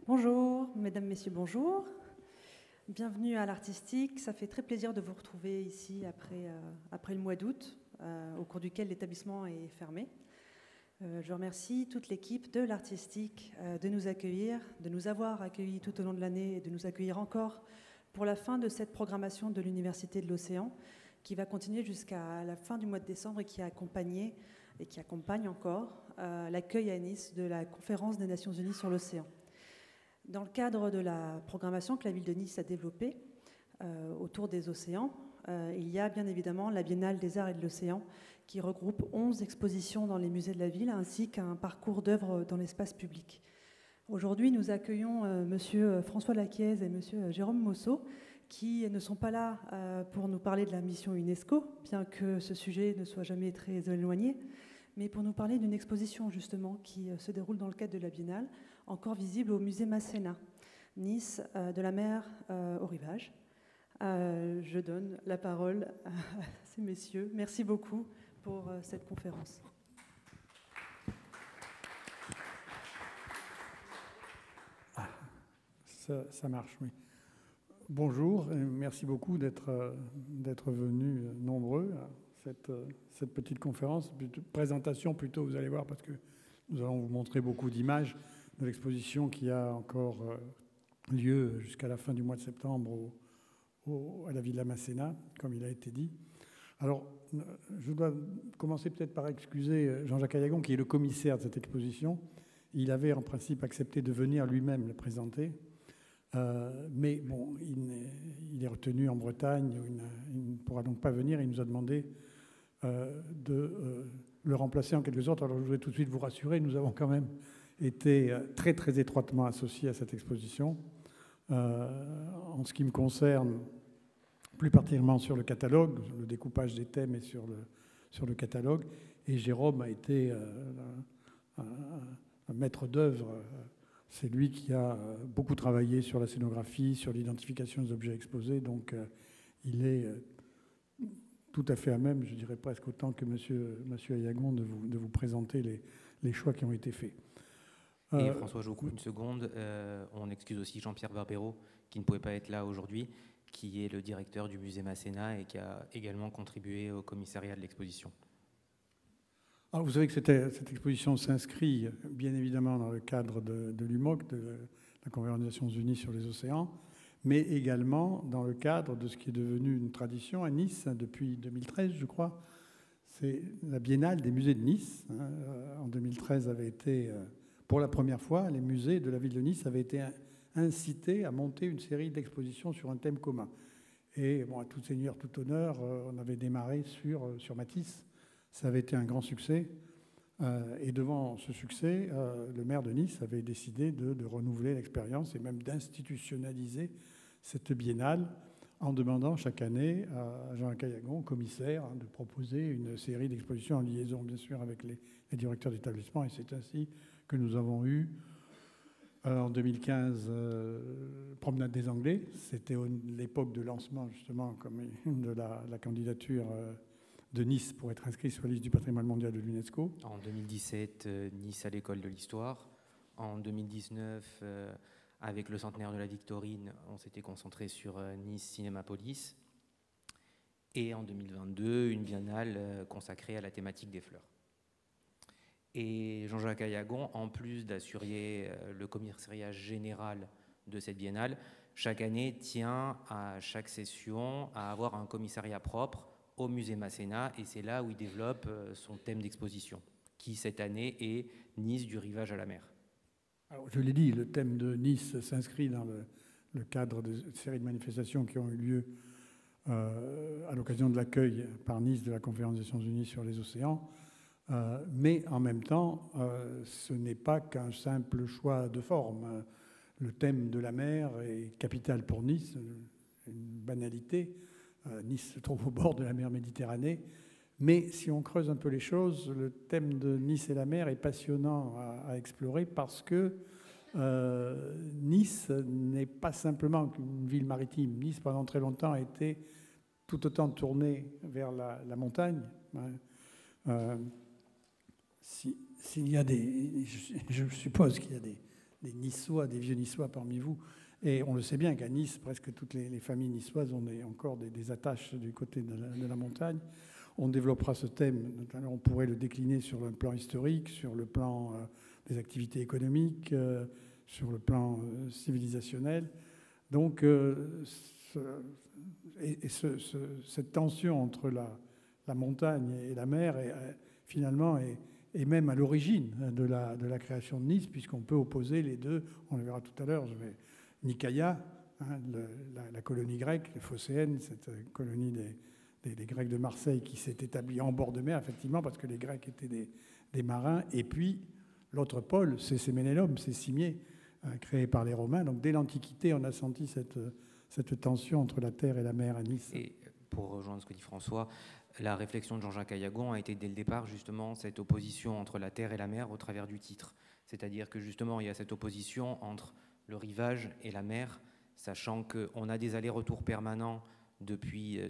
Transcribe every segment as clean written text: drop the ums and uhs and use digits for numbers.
Bonjour, mesdames, messieurs, bonjour. Bienvenue à l'Artistique. Ça fait très plaisir de vous retrouver ici après le mois d'août, au cours duquel l'établissement est fermé. Je remercie toute l'équipe de l'Artistique de nous accueillir, de nous avoir accueillis tout au long de l'année et de nous accueillir encore pour la fin de cette programmation de l'Université de l'Océan, qui va continuer jusqu'à la fin du mois de décembre et qui a accompagné et qui accompagne encore l'accueil à Nice de la Conférence des Nations Unies sur l'Océan. Dans le cadre de la programmation que la ville de Nice a développée autour des océans, il y a bien évidemment la Biennale des Arts et de l'Océan qui regroupe 11 expositions dans les musées de la ville ainsi qu'un parcours d'œuvres dans l'espace public. Aujourd'hui, nous accueillons monsieur François Laquiez et monsieur Jérôme Mosso qui ne sont pas là pour nous parler de la mission UNESCO, bien que ce sujet ne soit jamais très éloigné, mais pour nous parler d'une exposition justement qui se déroule dans le cadre de la Biennale, encore visible au musée Masséna, Nice, de la mer au rivage. Je donne la parole à ces messieurs. Merci beaucoup pour cette conférence. Ça marche, oui. Bonjour, et merci beaucoup d'être venus nombreux à cette petite conférence, présentation plutôt, vous allez voir, parce que nous allons vous montrer beaucoup d'images de l'exposition qui a encore lieu jusqu'à la fin du mois de septembre à la Villa Masséna, comme il a été dit. Alors, je dois commencer peut-être par excuser Jean-Jacques Ayagon, qui est le commissaire de cette exposition. Il avait en principe accepté de venir lui-même le présenter, mais bon, il est retenu en Bretagne, il ne pourra donc pas venir. Il nous a demandé de le remplacer en quelque sorte. Alors, je voudrais tout de suite vous rassurer, nous avons quand même été très, très étroitement associés à cette exposition. En ce qui me concerne, plus particulièrement sur le catalogue, le découpage des thèmes et sur le catalogue. Et Jérôme a été un maître d'œuvre. C'est lui qui a beaucoup travaillé sur la scénographie, sur l'identification des objets exposés. Donc, il est tout à fait à même, je dirais presque autant que monsieur Ayagon, de vous présenter les choix qui ont été faits. Et François, je vous coupe une seconde. On excuse aussi Jean-Pierre Barbero, qui ne pouvait pas être là aujourd'hui, qui est le directeur du musée Masséna et qui a également contribué au commissariat de l'exposition. Alors vous savez que cette exposition s'inscrit bien évidemment dans le cadre de l'UMOC, de la Conférence des Nations Unies sur les océans, mais également dans le cadre de ce qui est devenu une tradition à Nice depuis 2013, je crois. C'est la Biennale des musées de Nice. En 2013 avait été... Pour la première fois, les musées de la ville de Nice avaient été incités à monter une série d'expositions sur un thème commun. Et bon, à tout seigneur, tout honneur, on avait démarré sur Matisse. Ça avait été un grand succès. Et devant ce succès, le maire de Nice avait décidé de renouveler l'expérience et même d'institutionnaliser cette biennale en demandant chaque année à Jean-Jacques Ayagon, commissaire, de proposer une série d'expositions en liaison, bien sûr, avec les directeurs d'établissement. Et c'est ainsi que nous avons eu, en 2015, Promenade des Anglais. C'était l'époque de lancement, justement, comme de la candidature de Nice pour être inscrit sur la liste du patrimoine mondial de l'UNESCO. En 2017, Nice à l'école de l'histoire. En 2019, avec le centenaire de la Victorine, on s'était concentré sur Nice Cinémapolis. Et en 2022, une biennale consacrée à la thématique des fleurs. Et Jean-Jacques Ayagon, en plus d'assurer le commissariat général de cette biennale, chaque année tient à chaque session à avoir un commissariat propre au musée Masséna, et c'est là où il développe son thème d'exposition, qui cette année est Nice du rivage à la mer. Alors, je l'ai dit, le thème de Nice s'inscrit dans le cadre de série de manifestations qui ont eu lieu à l'occasion de l'accueil par Nice de la Conférence des Nations Unies sur les océans. Mais en même temps, ce n'est pas qu'un simple choix de forme. Le thème de la mer est capital pour Nice, une banalité. Nice se trouve au bord de la mer Méditerranée. Mais si on creuse un peu les choses, le thème de Nice et la mer est passionnant à explorer parce que Nice n'est pas simplement une ville maritime. Nice, pendant très longtemps, a été tout autant tournée vers la montagne. S'il y a je suppose qu'il y a des Niçois, des vieux Niçois parmi vous. Et on le sait bien qu'à Nice, presque toutes les familles niçoises ont encore des attaches du côté de la montagne. On développera ce thème, on pourrait le décliner sur le plan historique, sur le plan des activités économiques, sur le plan civilisationnel. Donc, cette tension entre la montagne et la mer, finalement, est même à l'origine de la création de Nice, puisqu'on peut opposer les deux. On le verra tout à l'heure. Nicaïa, hein, la colonie grecque, les phocéennes, cette colonie des Grecs de Marseille qui s'est établie en bord de mer, effectivement, parce que les Grecs étaient des marins. Et puis, l'autre pôle, c'est Ménélum, c'est Cimier, créé par les Romains. Donc, dès l'Antiquité, on a senti cette tension entre la terre et la mer à Nice. Et pour rejoindre ce que dit François, la réflexion de Jean-Jacques Ayagon a été dès le départ justement cette opposition entre la terre et la mer au travers du titre. C'est-à-dire que justement, il y a cette opposition entre le rivage et la mer, sachant qu'on a des allers-retours permanents depuis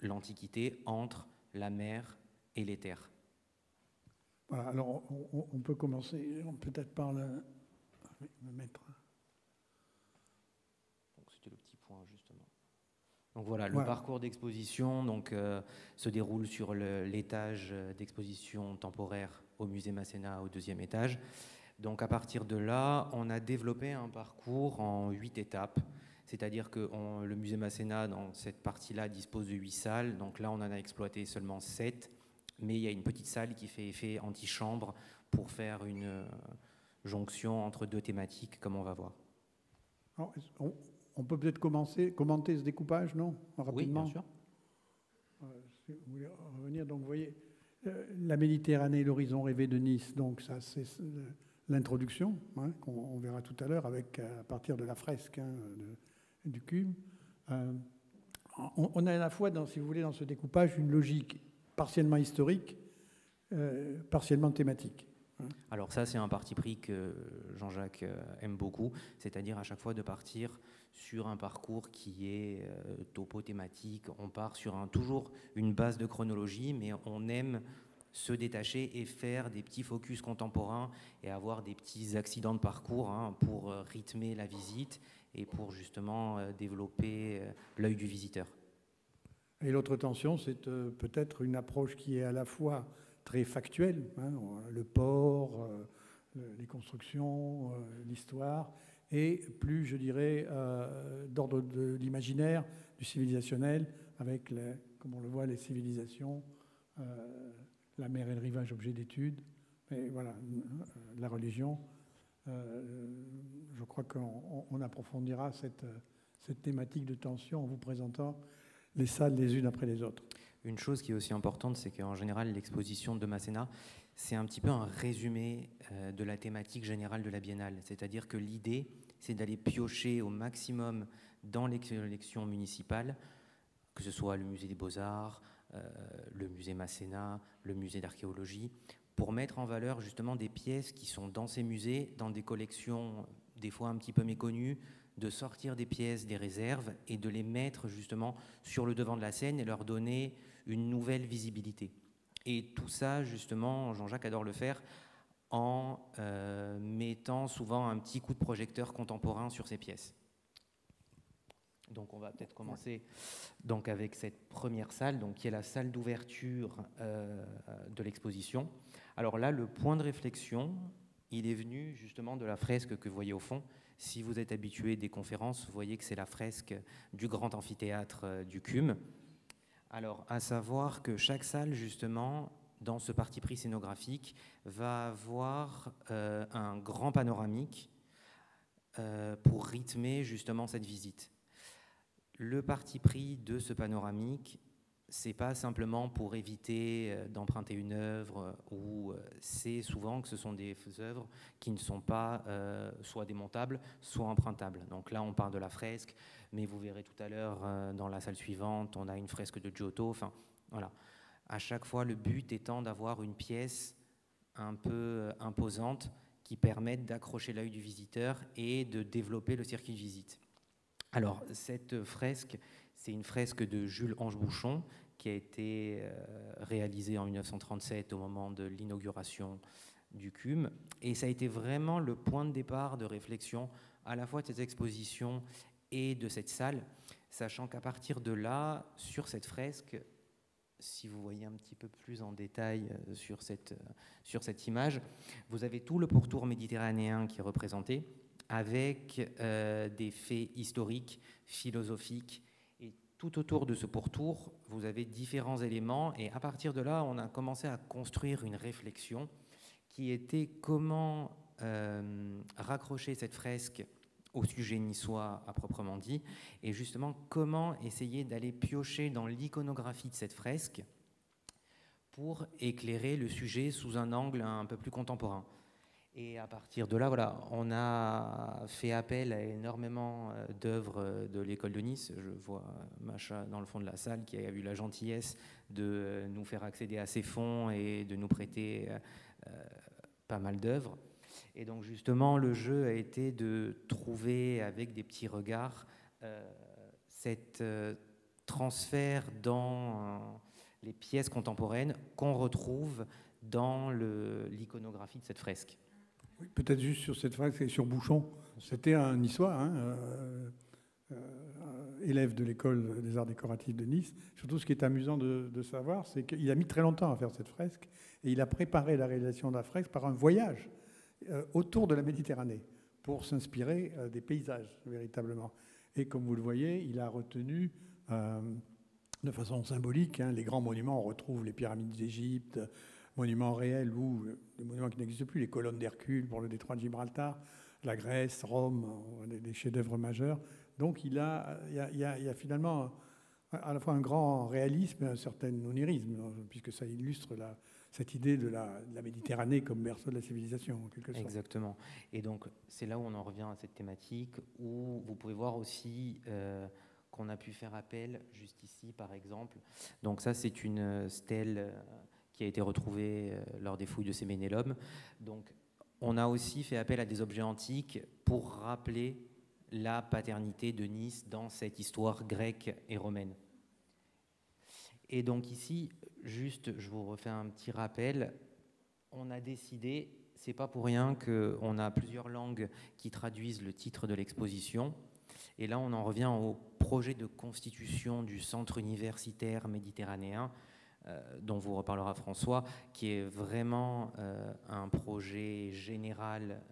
l'Antiquité entre la mer et les terres. Voilà, alors on peut commencer peut-être par me mettre. Donc c'était le petit point justement. Donc voilà, le parcours d'exposition se déroule sur l'étage d'exposition temporaire au musée Masséna au 2e étage. Donc à partir de là, on a développé un parcours en 8 étapes. C'est-à-dire que le musée Masséna, dans cette partie-là, dispose de 8 salles. Donc là, on en a exploité seulement 7. Mais il y a une petite salle qui fait effet antichambre pour faire une jonction entre 2 thématiques, comme on va voir. Alors, on peut peut-être commenter ce découpage, non? Rapidement. Oui, bien sûr. Si vous voulez revenir, donc vous voyez, la Méditerranée, l'horizon rêvé de Nice, donc ça c'est l'introduction, hein, qu'on verra tout à l'heure à partir de la fresque, hein, du CUM. On a à la fois, si vous voulez, dans ce découpage, une logique partiellement historique, partiellement thématique. Alors ça, c'est un parti pris que Jean-Jacques aime beaucoup, c'est-à-dire à chaque fois de partir sur un parcours qui est topo-thématique. On part sur toujours une base de chronologie, mais on aime se détacher et faire des petits focus contemporains et avoir des petits accidents de parcours, hein, pour rythmer la visite et pour justement développer l'œil du visiteur. Et l'autre tension, c'est peut-être une approche qui est à la fois très factuelle, hein, le port, les constructions, l'histoire, et plus, je dirais, d'ordre de l'imaginaire, du civilisationnel, avec, comme on le voit, les civilisations, la mer et le rivage, objet d'étude, et voilà, la religion. Je crois qu'on approfondira cette thématique de tension en vous présentant les salles les unes après les autres. Une chose qui est aussi importante, c'est qu'en général, l'exposition de Masséna, c'est un petit peu un résumé de la thématique générale de la Biennale. C'est-à-dire que l'idée, c'est d'aller piocher au maximum dans les collections municipales, que ce soit le musée des Beaux-Arts, le musée Masséna, le musée d'archéologie, pour mettre en valeur justement des pièces qui sont dans ces musées, dans des collections des fois un petit peu méconnues, de sortir des pièces, des réserves et de les mettre justement sur le devant de la scène et leur donner une nouvelle visibilité. Et tout ça, justement, Jean-Jacques adore le faire en mettant souvent un petit coup de projecteur contemporain sur ces pièces. Donc on va peut-être commencer donc avec cette première salle, donc, qui est la salle d'ouverture de l'exposition. Alors là, le point de réflexion, il est venu justement de la fresque que vous voyez au fond. Si vous êtes habitué des conférences, vous voyez que c'est la fresque du grand amphithéâtre du CUM. Alors, à savoir que chaque salle, justement, dans ce parti pris scénographique, va avoir un grand panoramique pour rythmer justement cette visite. Le parti pris de ce panoramique, c'est pas simplement pour éviter d'emprunter une œuvre, ou c'est souvent que ce sont des œuvres qui ne sont pas soit démontables, soit empruntables. Donc là, on parle de la fresque, mais vous verrez tout à l'heure dans la salle suivante, on a une fresque de Giotto. Enfin, voilà. À chaque fois, le but étant d'avoir une pièce un peu imposante qui permette d'accrocher l'œil du visiteur et de développer le circuit de visite. Alors, cette fresque, c'est une fresque de Jules Ange-Bouchon qui a été réalisée en 1937 au moment de l'inauguration du CUM. Et ça a été vraiment le point de départ de réflexion à la fois de cette exposition et de cette salle, sachant qu'à partir de là, sur cette fresque, si vous voyez un petit peu plus en détail sur cette image, vous avez tout le pourtour méditerranéen qui est représenté, avec des faits historiques, philosophiques. Et tout autour de ce pourtour, vous avez différents éléments. Et à partir de là, on a commencé à construire une réflexion qui était comment raccrocher cette fresque au sujet niçois à proprement dit, et justement comment essayer d'aller piocher dans l'iconographie de cette fresque pour éclairer le sujet sous un angle un peu plus contemporain. Et à partir de là, voilà, on a fait appel à énormément d'œuvres de l'école de Nice. Je vois Macha dans le fond de la salle qui a eu la gentillesse de nous faire accéder à ces fonds et de nous prêter pas mal d'œuvres. Et donc justement, le jeu a été de trouver avec des petits regards cet transfert dans les pièces contemporaines qu'on retrouve dans l'iconographie de cette fresque. Oui, peut-être juste sur cette fresque et sur Bouchon. C'était un Niçois, élève de l'école des arts décoratifs de Nice. Surtout, ce qui est amusant de savoir, c'est qu'il a mis très longtemps à faire cette fresque et il a préparé la réalisation de la fresque par un voyage autour de la Méditerranée pour s'inspirer des paysages, véritablement. Et comme vous le voyez, il a retenu de façon symbolique les grands monuments. On retrouve les pyramides d'Égypte, monuments réels ou des monuments qui n'existent plus, les colonnes d'Hercule pour le détroit de Gibraltar, la Grèce, Rome, des chefs-d'œuvre majeurs. Donc il y a finalement à la fois un grand réalisme et un certain onirisme, puisque ça illustre cette idée de la Méditerranée comme berceau de la civilisation, en quelque sorte. Exactement. Et donc, c'est là où on en revient à cette thématique, où vous pouvez voir aussi qu'on a pu faire appel, juste ici, par exemple. Donc ça, c'est une stèle qui a été retrouvée lors des fouilles de Séménélum. Donc, on a aussi fait appel à des objets antiques pour rappeler la paternité de Nice dans cette histoire grecque et romaine. Et donc ici, juste, je vous refais un petit rappel. On a décidé, c'est pas pour rien qu'on a plusieurs langues qui traduisent le titre de l'exposition. Et là, on en revient au projet de constitution du centre universitaire méditerranéen, dont vous reparlera François, qui est vraiment un projet général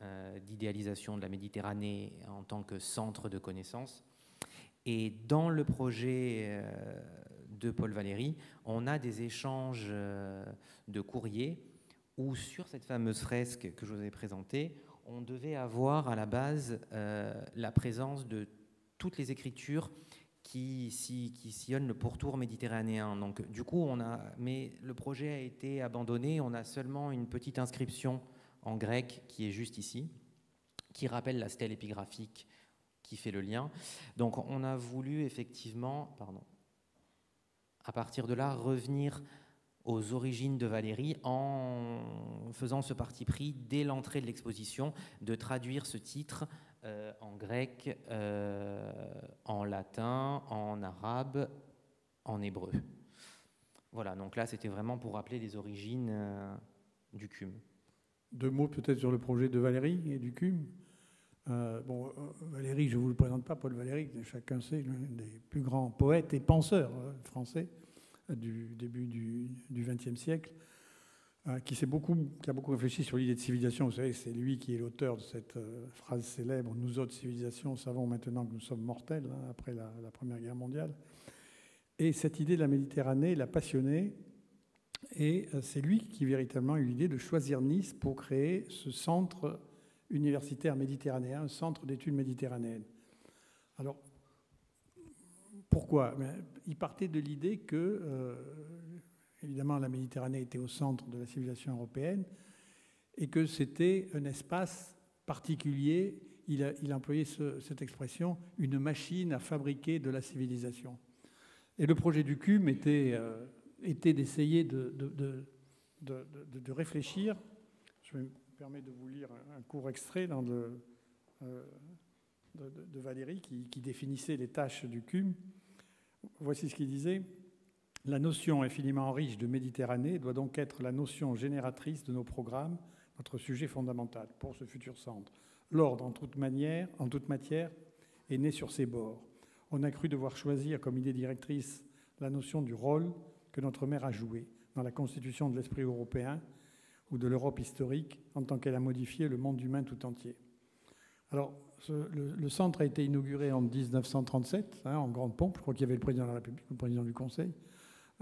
d'idéalisation de la Méditerranée en tant que centre de connaissances. Et dans le projet de Paul Valéry, on a des échanges de courriers où sur cette fameuse fresque que je vous ai présentée, on devait avoir à la base la présence de toutes les écritures qui sillonnent le pourtour méditerranéen. Donc du coup, mais le projet a été abandonné, on a seulement une petite inscription en grec qui est juste ici, qui rappelle la stèle épigraphique qui fait le lien. Donc on a voulu effectivement, à partir de là, revenir aux origines de Valéry en faisant ce parti pris dès l'entrée de l'exposition de traduire ce titre en grec, en latin, en arabe, en hébreu. Voilà, donc là c'était vraiment pour rappeler les origines du CUM. Deux mots peut-être sur le projet de Valéry et du CUM. Valéry, je ne vous le présente pas, Paul Valéry, chacun sait, l'un des plus grands poètes et penseurs français du début du XXe siècle, qui a beaucoup réfléchi sur l'idée de civilisation. Vous savez, c'est lui qui est l'auteur de cette phrase célèbre « Nous autres civilisations savons maintenant que nous sommes mortels » après la Première Guerre mondiale. Et cette idée de la Méditerranée l'a passionné, et c'est lui qui véritablement a eu l'idée de choisir Nice pour créer ce centre universitaire méditerranéen, un centre d'études méditerranéennes. Alors, pourquoi ? Il partait de l'idée que, évidemment, la Méditerranée était au centre de la civilisation européenne et que c'était un espace particulier. Il employait cette expression, une machine à fabriquer de la civilisation. Et le projet du CUM était d'essayer de réfléchir. Je me permets de vous lire un court extrait de Valéry qui définissait les tâches du CUM. Voici ce qu'il disait. La notion infiniment riche de Méditerranée doit donc être la notion génératrice de nos programmes notre sujet fondamental pour ce futur centre. L'ordre, en toute matière, est né sur ses bords. On a cru devoir choisir comme idée directrice la notion du rôle que notre mère a joué dans la constitution de l'esprit européen ou de l'Europe historique en tant qu'elle a modifié le monde humain tout entier. Alors, le centre a été inauguré en 1937, en grande pompe. Je crois qu'il y avait le président de la République, le président du Conseil.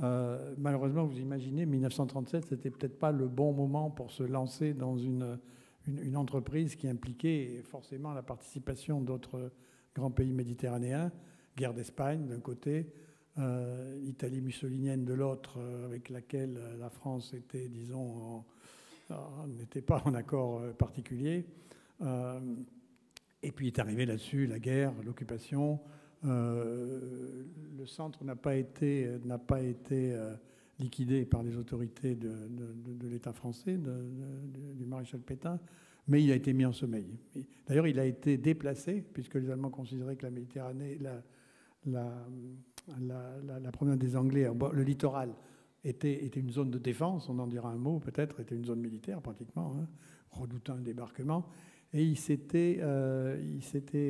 Malheureusement, vous imaginez, 1937, c'était peut-être pas le bon moment pour se lancer dans une entreprise qui impliquait forcément la participation d'autres grands pays méditerranéens, guerre d'Espagne d'un côté, l'Italie mussolinienne de l'autre, avec laquelle la France était, disons, n'était pas en accord particulier. Et puis est arrivée là-dessus la guerre, l'occupation. Le centre n'a pas été liquidé par les autorités de l'État français, du maréchal Pétain, mais il a été mis en sommeil. D'ailleurs, il a été déplacé, puisque les Allemands considéraient que la Méditerranée, la promenade des Anglais, le littoral, était une zone de défense, on en dira un mot peut-être, était une zone militaire pratiquement, redoutant un débarquement, et il s'était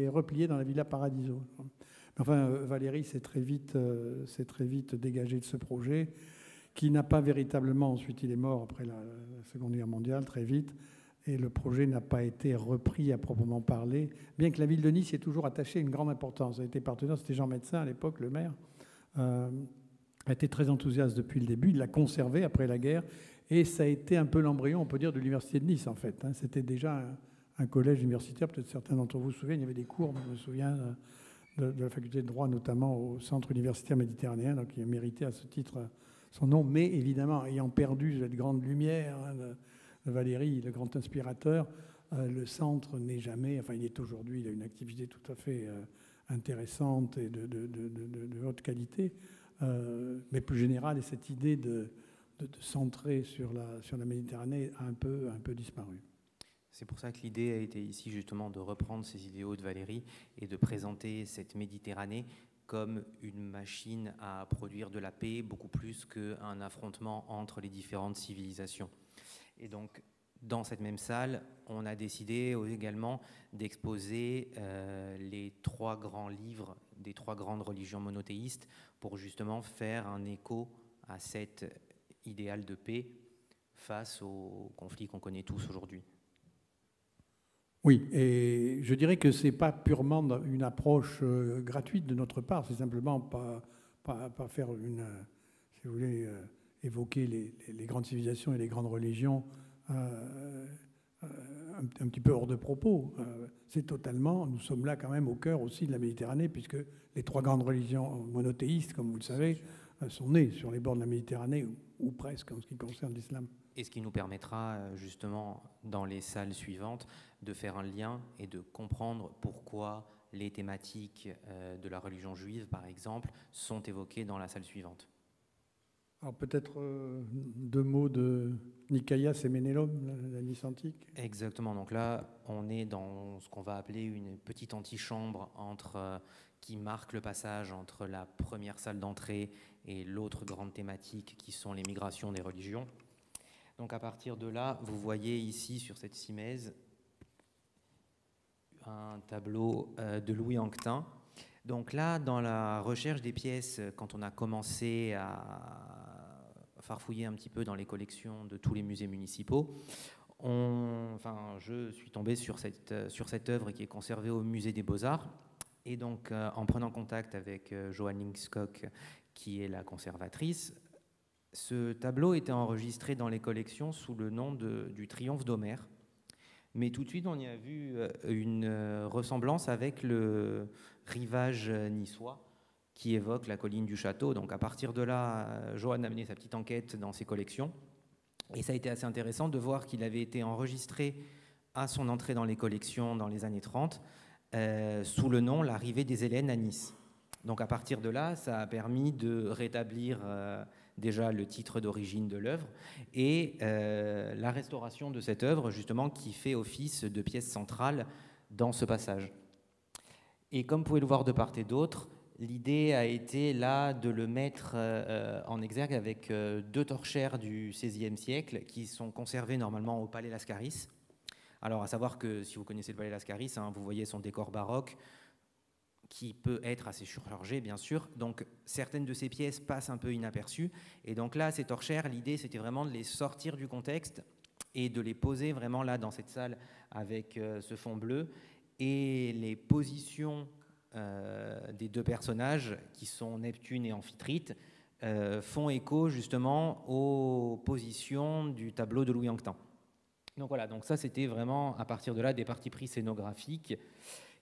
replié dans la Villa Paradiso. Enfin, Valéry s'est très vite dégagé de ce projet, qui n'a pas véritablement, ensuite il est mort après la Seconde Guerre mondiale, très vite, et le projet n'a pas été repris à proprement parler, bien que la ville de Nice y ait toujours attaché une grande importance. Elle était partenaire, c'était Jean Médecin à l'époque, le maire, a été très enthousiaste depuis le début, il l'a conservé après la guerre, et ça a été un peu l'embryon, on peut dire, de l'université de Nice en fait. C'était déjà un collège universitaire, peut-être certains d'entre vous se souviennent, il y avait des cours, je me souviens, de la faculté de droit, notamment au centre universitaire méditerranéen, donc il a mérité à ce titre son nom, mais évidemment, ayant perdu cette grande lumière de Valéry, le grand inspirateur, le centre n'est jamais, enfin il est aujourd'hui, il a une activité tout à fait intéressante et de haute qualité, mais plus générale, et cette idée de centrer sur la Méditerranée a un peu disparu. C'est pour ça que l'idée a été ici justement de reprendre ces idéaux de Valéry et de présenter cette Méditerranée comme une machine à produire de la paix, beaucoup plus qu'un affrontement entre les différentes civilisations. Et donc, dans cette même salle, on a décidé également d'exposer les 3 grands livres des 3 grandes religions monothéistes pour justement faire un écho à cet idéal de paix face aux conflits qu'on connaît tous aujourd'hui. Oui, et je dirais que ce n'est pas purement une approche gratuite de notre part, c'est simplement pas faire si vous voulez, évoquer les grandes civilisations et les grandes religions un petit peu hors de propos. C'est totalement, nous sommes là quand même au cœur aussi de la Méditerranée, puisque les 3 grandes religions monothéistes, comme vous le savez, sont nées sur les bords de la Méditerranée, ou presque en ce qui concerne l'islam. Et ce qui nous permettra justement, dans les salles suivantes, de faire un lien et de comprendre pourquoi les thématiques de la religion juive, par exemple, sont évoquées dans la salle suivante. Alors peut-être 2 mots de Nicaïas et Ménélum, la Nice antique. Exactement. Donc là, on est dans ce qu'on va appeler une petite antichambre qui marque le passage entre la première salle d'entrée et l'autre grande thématique qui sont les migrations des religions. Donc à partir de là, vous voyez ici sur cette simèse un tableau de Louis Anquetin. Donc là, dans la recherche des pièces, quand on a commencé à farfouiller un petit peu dans les collections de tous les musées municipaux, je suis tombé sur cette œuvre qui est conservée au musée des Beaux-Arts. Et donc, en prenant contact avec Joanne Linkskog, qui est la conservatrice, ce tableau était enregistré dans les collections sous le nom du Triomphe d'Homère. Mais tout de suite, on y a vu une ressemblance avec le rivage niçois qui évoque la colline du château. Donc à partir de là, Joanne a mené sa petite enquête dans ses collections. Et ça a été assez intéressant de voir qu'il avait été enregistré à son entrée dans les collections dans les années 30 sous le nom L'arrivée des Hellènes à Nice. Donc à partir de là, ça a permis de rétablir déjà le titre d'origine de l'œuvre et la restauration de cette œuvre, justement, qui fait office de pièce centrale dans ce passage. Et comme vous pouvez le voir de part et d'autre, l'idée a été là de le mettre en exergue avec deux torchères du XVIe siècle qui sont conservées normalement au Palais Lascaris. Alors, à savoir que si vous connaissez le Palais Lascaris, hein, vous voyez son décor baroque qui peut être assez surchargé, bien sûr. Donc, certaines de ces pièces passent un peu inaperçues. Et donc là, ces torchères, l'idée, c'était vraiment de les sortir du contexte et de les poser vraiment là, dans cette salle, avec ce fond bleu. Et les positions des deux personnages, qui sont Neptune et Amphitrite, font écho justement aux positions du tableau de Louis Anquetin. Donc voilà, donc ça c'était vraiment à partir de là des partis pris scénographiques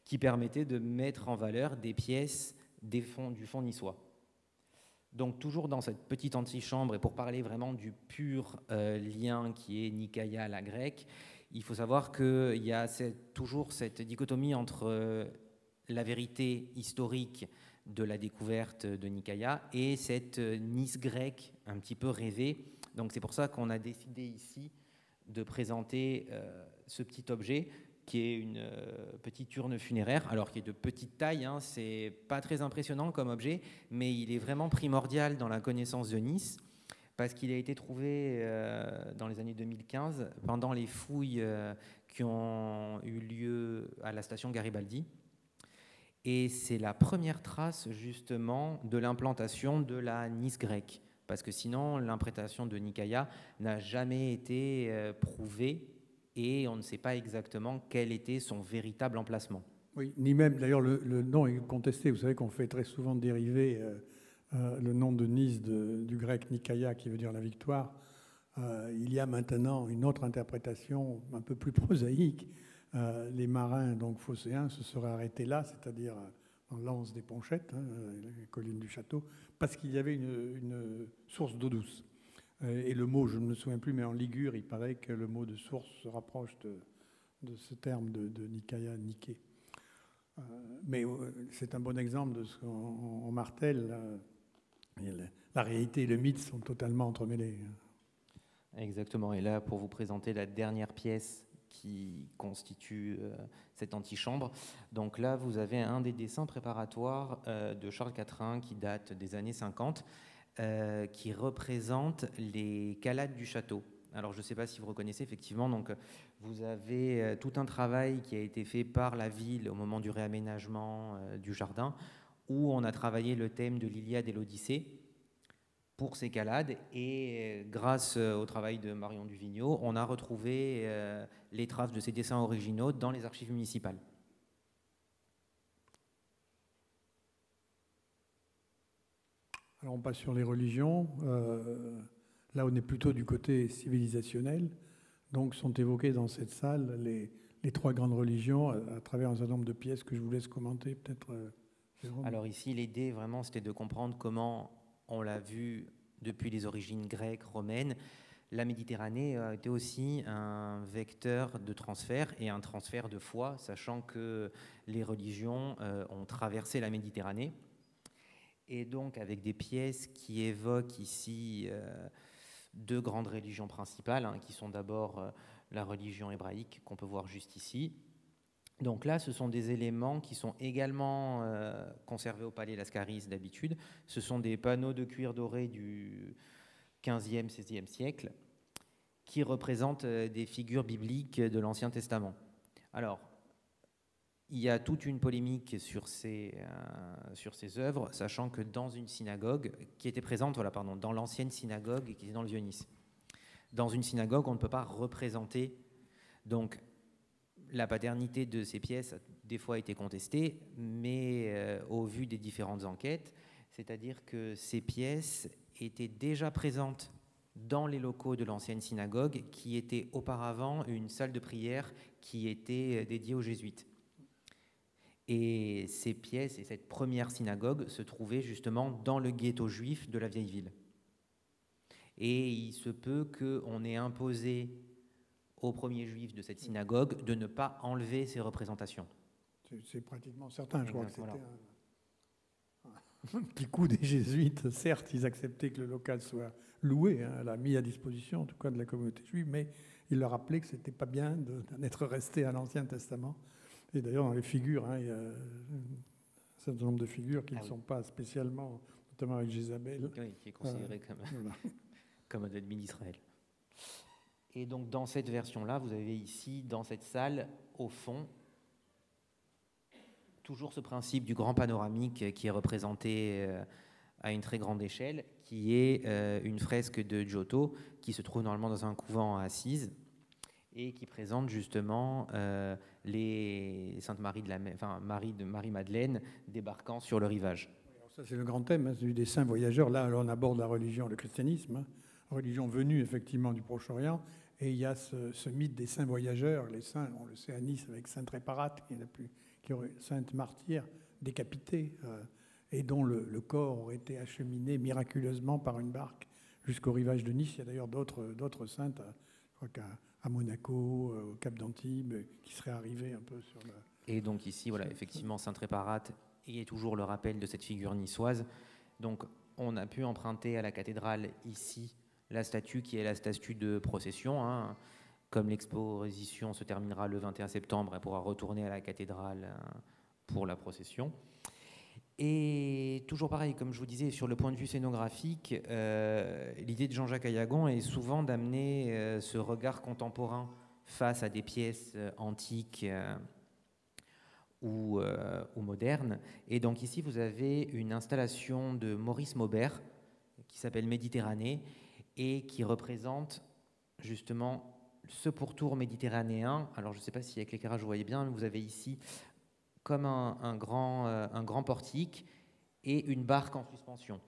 qui permettaient de mettre en valeur des pièces du fond niçois. Donc toujours dans cette petite antichambre, et pour parler vraiment du pur lien qui est Nicaïa à la grecque, il faut savoir qu'il y a toujours cette dichotomie entre la vérité historique de la découverte de Nicaïa et cette Nice grecque un petit peu rêvée. Donc c'est pour ça qu'on a décidé ici de présenter ce petit objet qui est une petite urne funéraire, alors qui est de petite taille, hein, c'est pas très impressionnant comme objet, mais il est vraiment primordial dans la connaissance de Nice, parce qu'il a été trouvé dans les années 2015, pendant les fouilles qui ont eu lieu à la station Garibaldi. Et c'est la première trace, justement, de l'implantation de la Nice grecque. Parce que sinon, l'implantation de Nicaïa n'a jamais été prouvée et on ne sait pas exactement quel était son véritable emplacement. Oui, ni même, d'ailleurs, le nom est contesté. Vous savez qu'on fait très souvent dériver le nom de Nice du grec Nicaïa, qui veut dire la victoire. Il y a maintenant une autre interprétation un peu plus prosaïque. Les marins, donc phocéens, se seraient arrêtés là, c'est-à-dire en l'anse des Ponchettes, hein, les collines du château, parce qu'il y avait une source d'eau douce. Et le mot, je ne me souviens plus, mais en ligure, il paraît que le mot de source se rapproche de ce terme de Nicaïa, Niké. Mais c'est un bon exemple de ce qu'on martèle. La réalité et le mythe sont totalement entremêlés. Exactement. Et là, pour vous présenter la dernière pièce qui constitue cette antichambre. Donc là, vous avez un des dessins préparatoires de Charles Quatrain qui date des années 50, qui représente les calades du château. Alors, je ne sais pas si vous reconnaissez, effectivement, donc, vous avez tout un travail qui a été fait par la ville au moment du réaménagement du jardin, où on a travaillé le thème de l'Iliade et l'Odyssée pour ces calades, et grâce au travail de Marion Duvigneau, on a retrouvé les traces de ces dessins originaux dans les archives municipales. Alors on passe sur les religions. Là, on est plutôt du côté civilisationnel. Donc sont évoquées dans cette salle les trois grandes religions à travers un certain nombre de pièces que je vous laisse commenter, peut-être. Alors ici, l'idée vraiment, c'était de comprendre comment on l'a vu depuis les origines grecques, romaines. La Méditerranée a été aussi un vecteur de transfert et un transfert de foi, sachant que les religions ont traversé la Méditerranée. Et donc, avec des pièces qui évoquent ici deux grandes religions principales, hein, qui sont d'abord la religion hébraïque, qu'on peut voir juste ici. Donc là, ce sont des éléments qui sont également conservés au Palais Lascaris d'habitude. Ce sont des panneaux de cuir doré du XVe, XVIe siècle qui représentent des figures bibliques de l'Ancien Testament. Alors, il y a toute une polémique sur ces œuvres, sachant que dans une synagogue qui était présente, dans l'ancienne synagogue qui était dans le Vieux-Nice, dans une synagogue, on ne peut pas représenter. Donc, la paternité de ces pièces a des fois été contestée, mais au vu des différentes enquêtes, c'est-à-dire que ces pièces étaient déjà présentes dans les locaux de l'ancienne synagogue, qui était auparavant une salle de prière qui était dédiée aux jésuites. Et ces pièces et cette première synagogue se trouvaient justement dans le ghetto juif de la vieille ville. Et il se peut qu'on ait imposé aux premiers juifs de cette synagogue de ne pas enlever ces représentations. C'est pratiquement certain, je crois que c'était un petit coup des jésuites. Certes, ils acceptaient que le local soit loué, hein, l'a mis à disposition, en tout cas de la communauté juive, mais ils leur rappelaient que ce n'était pas bien d'être resté à l'Ancien Testament. Et d'ailleurs, dans les figures, hein, certain nombre de figures qui ne oui. sont pas spécialement, notamment avec Jézabel. Oui, qui est considéré Voilà. comme un ennemi d'Israël. Et donc dans cette version-là, vous avez ici, dans cette salle, au fond, toujours ce principe du grand panoramique qui est représenté à une très grande échelle, qui est une fresque de Giotto qui se trouve normalement dans un couvent à Assise et qui présente justement les Sainte Marie de Marie-Madeleine débarquant sur le rivage. Alors ça, c'est le grand thème, celui des saints voyageurs. Là, alors, on aborde la religion, le christianisme, religion venue effectivement du Proche-Orient. Et il y a ce mythe des saints voyageurs. Les saints, on le sait à Nice avec Sainte Réparate, qui aurait sainte martyre décapitée, et dont le corps aurait été acheminé miraculeusement par une barque jusqu'au rivage de Nice. Il y a d'ailleurs d'autres saintes, je crois qu'à Monaco, au Cap d'Antibes, qui seraient arrivées un peu sur le... Et donc ici, voilà, effectivement, Sainte Réparate est toujours le rappel de cette figure niçoise. Donc on a pu emprunter à la cathédrale ici la statue qui est la statue de procession. Hein. Comme l'exposition se terminera le 21 septembre, elle pourra retourner à la cathédrale pour la procession. Et toujours pareil, comme je vous disais, sur le point de vue scénographique, l'idée de Jean-Jacques Ayagon est souvent d'amener ce regard contemporain face à des pièces antiques ou modernes. Et donc ici, vous avez une installation de Maurice Maubert qui s'appelle Méditerranée et qui représente justement ce pourtour méditerranéen. Alors je ne sais pas si avec l'éclairage vous voyez bien, mais vous avez ici comme un grand portique et une barque en suspension.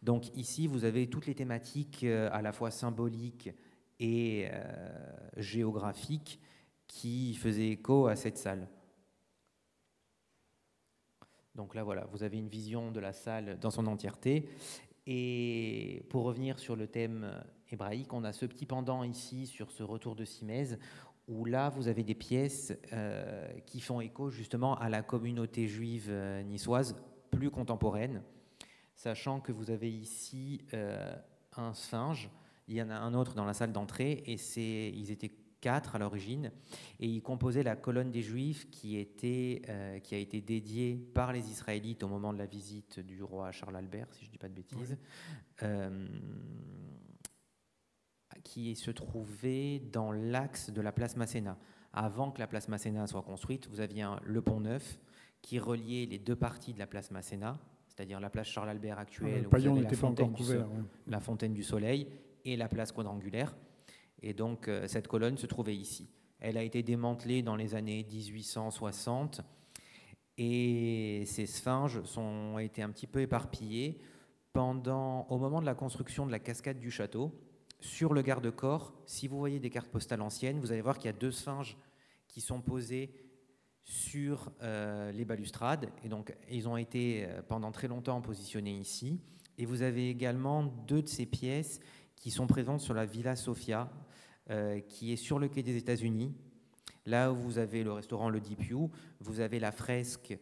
Donc ici, vous avez toutes les thématiques à la fois symboliques et géographiques qui faisaient écho à cette salle. Donc là, voilà, vous avez une vision de la salle dans son entièreté. Et pour revenir sur le thème hébraïque, on a ce petit pendant ici sur ce retour de Simèse, où là, vous avez des pièces qui font écho justement à la communauté juive niçoise plus contemporaine, sachant que vous avez ici un sphinge, il y en a un autre dans la salle d'entrée, et ils étaient 4 à l'origine, et ils composaient la colonne des Juifs qui a été dédiée par les Israélites au moment de la visite du roi Charles Albert, si je ne dis pas de bêtises, oui. Qui se trouvait dans l'axe de la place Masséna. Avant que la place Masséna soit construite, vous aviez le pont Neuf qui reliait les deux parties de la place Masséna, c'est-à-dire la place Charles Albert actuelle, où vous avez la fontaine du Soleil, et la place quadrangulaire. Et donc, cette colonne se trouvait ici. Elle a été démantelée dans les années 1860 et ces sphinges ont été un petit peu éparpillées au moment de la construction de la cascade du château. Sur le garde-corps, si vous voyez des cartes postales anciennes, vous allez voir qu'il y a 2 sphinges qui sont posés sur les balustrades. Et donc, ils ont été pendant très longtemps positionnés ici. Et vous avez également 2 de ces pièces qui sont présentes sur la Villa Sofia, qui est sur le quai des États-Unis. Là où vous avez le restaurant Le Deep You, vous avez la fresque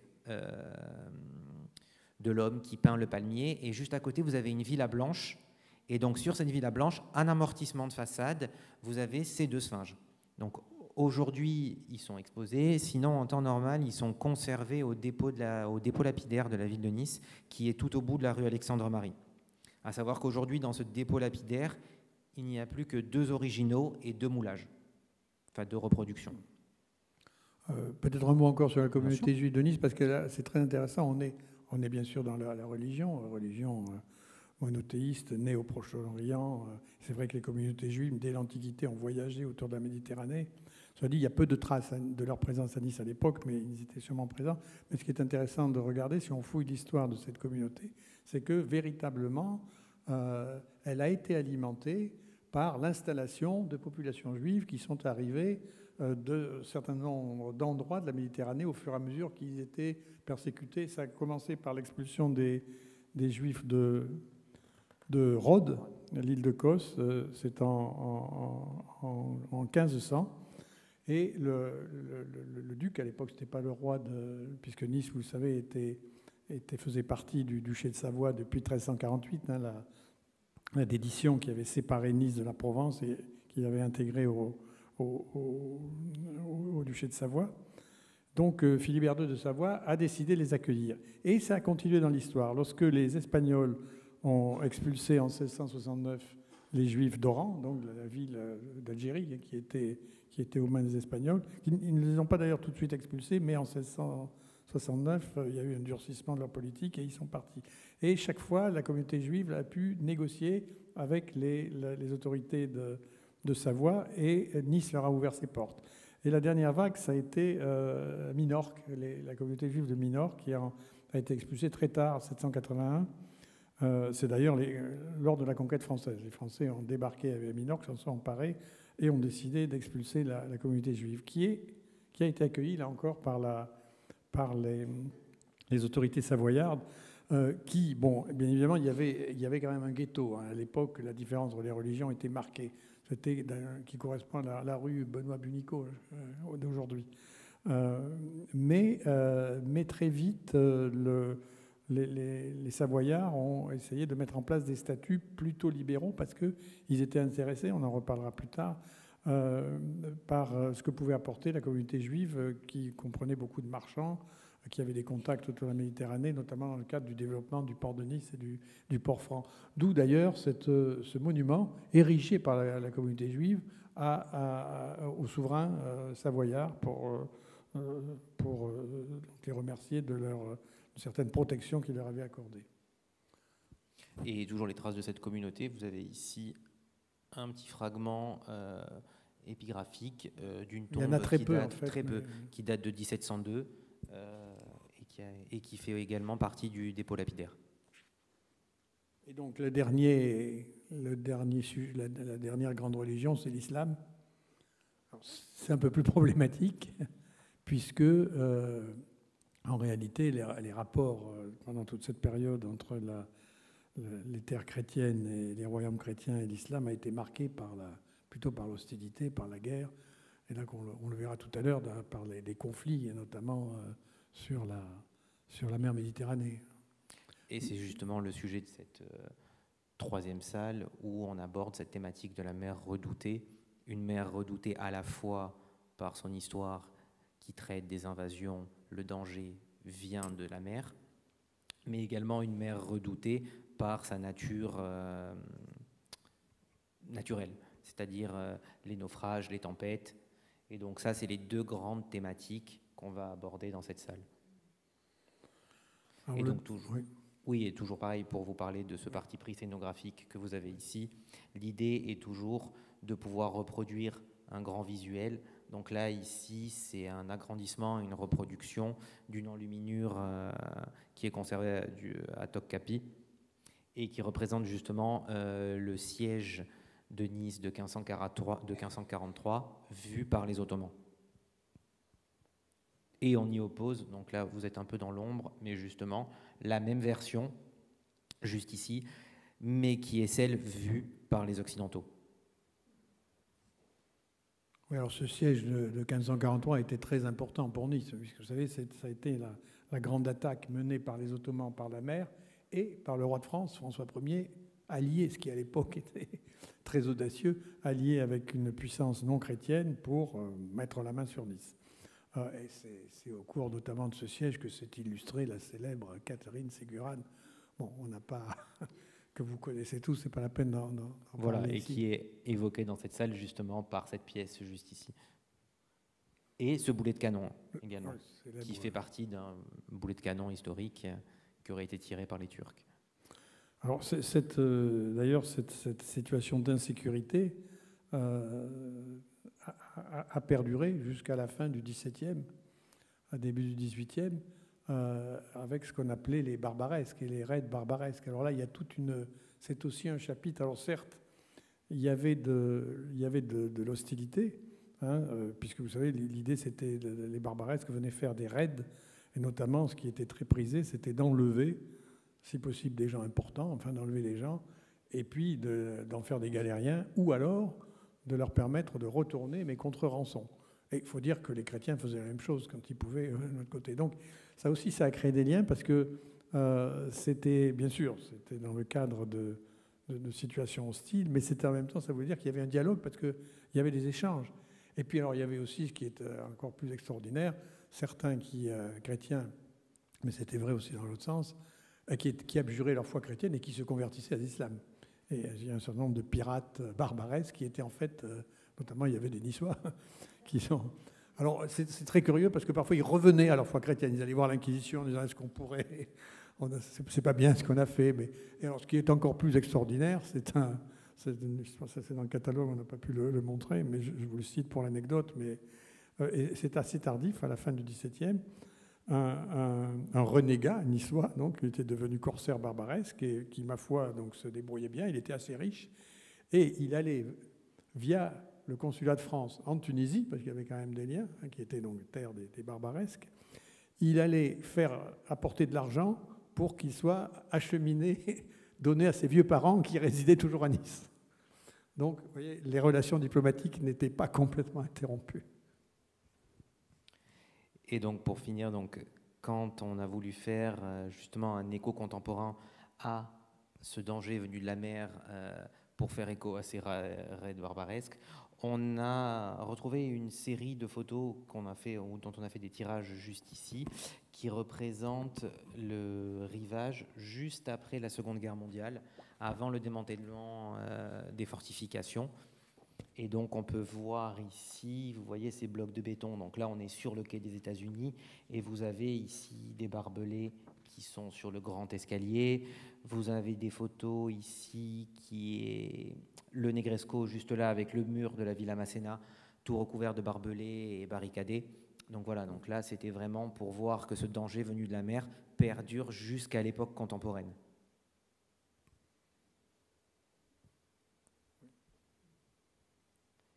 de l'homme qui peint le palmier. Et juste à côté, vous avez une villa blanche. Et donc, sur cette villa blanche, en amortissement de façade, vous avez ces 2 sphinges. Donc, aujourd'hui, ils sont exposés. Sinon, en temps normal, ils sont conservés au dépôt lapidaire de la ville de Nice, qui est tout au bout de la rue Alexandre-Marie. À savoir qu'aujourd'hui, dans ce dépôt lapidaire, il n'y a plus que 2 originaux et 2 moulages, enfin 2 reproductions. Peut-être un mot encore sur la communauté juive de Nice, parce que là, c'est très intéressant. On est bien sûr dans la religion monothéiste, née au Proche-Orient. C'est vrai que les communautés juives, dès l'Antiquité, ont voyagé autour de la Méditerranée. Soit dit, il y a peu de traces de leur présence à Nice à l'époque, mais ils étaient sûrement présents. Mais ce qui est intéressant de regarder, si on fouille l'histoire de cette communauté, c'est que véritablement, elle a été alimentée par l'installation de populations juives qui sont arrivées de certains nombres d'endroits de la Méditerranée au fur et à mesure qu'ils étaient persécutés. Ça a commencé par l'expulsion des Juifs de Rhodes, l'île de Kos, c'est en 1500. Et le duc, à l'époque, ce n'était pas le roi, puisque Nice, vous le savez, faisait partie du duché de Savoie depuis 1348, hein, la dédition qui avait séparé Nice de la Provence et qui l'avait intégré au duché de Savoie. Donc Philibert II de Savoie a décidé de les accueillir. Et ça a continué dans l'histoire. Lorsque les Espagnols ont expulsé en 1669 les Juifs d'Oran, donc la ville d'Algérie qui était aux mains des Espagnols, ils ne les ont pas d'ailleurs tout de suite expulsés, mais en 1669, il y a eu un durcissement de leur politique et ils sont partis. Et chaque fois, la communauté juive a pu négocier avec les autorités de Savoie et Nice leur a ouvert ses portes. Et la dernière vague, ça a été Minorque, la communauté juive de Minorque, qui a été expulsée très tard, en 781. C'est d'ailleurs lors de la conquête française. Les Français ont débarqué à Minorque, s'en sont emparés et ont décidé d'expulser la communauté juive, qui a été accueillie, là encore, par les autorités savoyardes, qui, bon, bien évidemment, il y avait quand même un ghetto. Hein. À l'époque, la différence entre les religions était marquée. C'était qui correspond à la rue Benoît-Bunico d'aujourd'hui. Mais très vite, les Savoyards ont essayé de mettre en place des statuts plutôt libéraux parce qu'ils étaient intéressés, on en reparlera plus tard, par ce que pouvait apporter la communauté juive qui comprenait beaucoup de marchands, qui avaient des contacts autour de la Méditerranée, notamment dans le cadre du développement du port de Nice et du port franc. D'où d'ailleurs ce monument érigé par la communauté juive au souverain savoyard pour les remercier de certaines protections qu'il leur avait accordées. Et toujours les traces de cette communauté, vous avez ici un petit fragment épigraphique d'une tombe qui date de 1702 et qui fait également partie du dépôt lapidaire. Et donc la dernière grande religion, c'est l'islam. C'est un peu plus problématique, puisque en réalité, les rapports pendant toute cette période entre les terres chrétiennes et les royaumes chrétiens et l'islam a été marqué plutôt par l'hostilité, par la guerre. Et là, on le verra tout à l'heure, par les conflits, et notamment sur la mer Méditerranée. Et c'est justement le sujet de cette troisième salle où on aborde cette thématique de la mer redoutée. Une mer redoutée à la fois par son histoire qui traite des invasions, le danger vient de la mer, mais également une mer redoutée par sa nature naturelle, c'est-à-dire les naufrages, les tempêtes. Et donc ça, c'est les deux grandes thématiques qu'on va aborder dans cette salle. Et donc et toujours pareil, pour vous parler de ce parti pris scénographique que vous avez ici, l'idée est toujours de pouvoir reproduire un grand visuel. Donc là, ici, c'est un agrandissement, une reproduction d'une enluminure qui est conservée à Topkapi et qui représente justement le siège de Nice de 1543 vu par les Ottomans. Et on y oppose, donc là vous êtes un peu dans l'ombre, mais justement la même version, juste ici, mais qui est celle vue par les Occidentaux. Oui, alors ce siège de 1543 a été très important pour Nice, puisque vous savez, ça a été la grande attaque menée par les Ottomans par la mer et par le roi de France, François Ier, allié, ce qui à l'époque était très audacieux, allié avec une puissance non chrétienne pour mettre la main sur Nice. Et c'est au cours notamment de ce siège que s'est illustrée la célèbre Catherine Ségurane. Bon, on n'a pas... que vous connaissez tous, c'est pas la peine d'en voilà, parler et ici. Qui est évoquée dans cette salle justement par cette pièce juste ici. Et ce boulet de canon également, qui fait partie d'un boulet de canon historique qui aurait été tiré par les Turcs. Alors, d'ailleurs, cette situation d'insécurité a perduré jusqu'à la fin du XVIIe, à début du XVIIIe, avec ce qu'on appelait les barbaresques et les raids barbaresques. Alors là, il y a c'est aussi un chapitre. Alors certes, il y avait de l'hostilité, hein, puisque vous savez, l'idée c'était les barbaresques venaient faire des raids, et notamment ce qui était très prisé, c'était d'enlever, si possible, des gens importants, enfin d'enlever les gens, et puis d'en faire des galériens, ou alors de leur permettre de retourner, mais contre rançon. Et il faut dire que les chrétiens faisaient la même chose quand ils pouvaient de notre côté. Donc ça aussi, ça a créé des liens, parce que c'était, bien sûr, c'était dans le cadre de situations hostiles, mais c'était en même temps, ça voulait dire qu'il y avait un dialogue, parce qu'il y avait des échanges. Et puis alors il y avait aussi ce qui est encore plus extraordinaire, certains chrétiens, mais c'était vrai aussi dans l'autre sens, qui abjuraient leur foi chrétienne et qui se convertissaient à l'islam. Et il y a un certain nombre de pirates barbaresques qui étaient en fait, notamment il y avait des Niçois, qui sont... Alors c'est très curieux parce que parfois ils revenaient à leur foi chrétienne, ils allaient voir l'Inquisition en disant est-ce qu'on pourrait... C'est pas bien ce qu'on a fait, mais... Et alors ce qui est encore plus extraordinaire, c'est dans le catalogue, on n'a pas pu le montrer, mais je vous le cite pour l'anecdote, mais c'est assez tardif, à la fin du XVIIe, un renégat niçois, donc, qui était devenu corsaire barbaresque et qui, ma foi, donc, se débrouillait bien. Il était assez riche et il allait via le consulat de France en Tunisie, parce qu'il y avait quand même des liens, qui étaient donc terre des barbaresques. Il allait faire apporter de l'argent pour qu'il soit acheminé, donné à ses vieux parents qui résidaient toujours à Nice. Donc, vous voyez, les relations diplomatiques n'étaient pas complètement interrompues. Et donc, pour finir, donc, quand on a voulu faire justement un écho contemporain à ce danger venu de la mer pour faire écho à ces raids barbaresques, on a retrouvé une série de photos qu'on a fait, ou dont on a fait des tirages juste ici, qui représentent le rivage juste après la Seconde Guerre mondiale, avant le démantèlement des fortifications. Et donc on peut voir ici, vous voyez ces blocs de béton, donc là on est sur le quai des États-Unis, et vous avez ici des barbelés qui sont sur le grand escalier. Vous avez des photos ici qui est le Negresco juste là avec le mur de la Villa Masséna, tout recouvert de barbelés et barricadé. Donc voilà, donc là c'était vraiment pour voir que ce danger venu de la mer perdure jusqu'à l'époque contemporaine.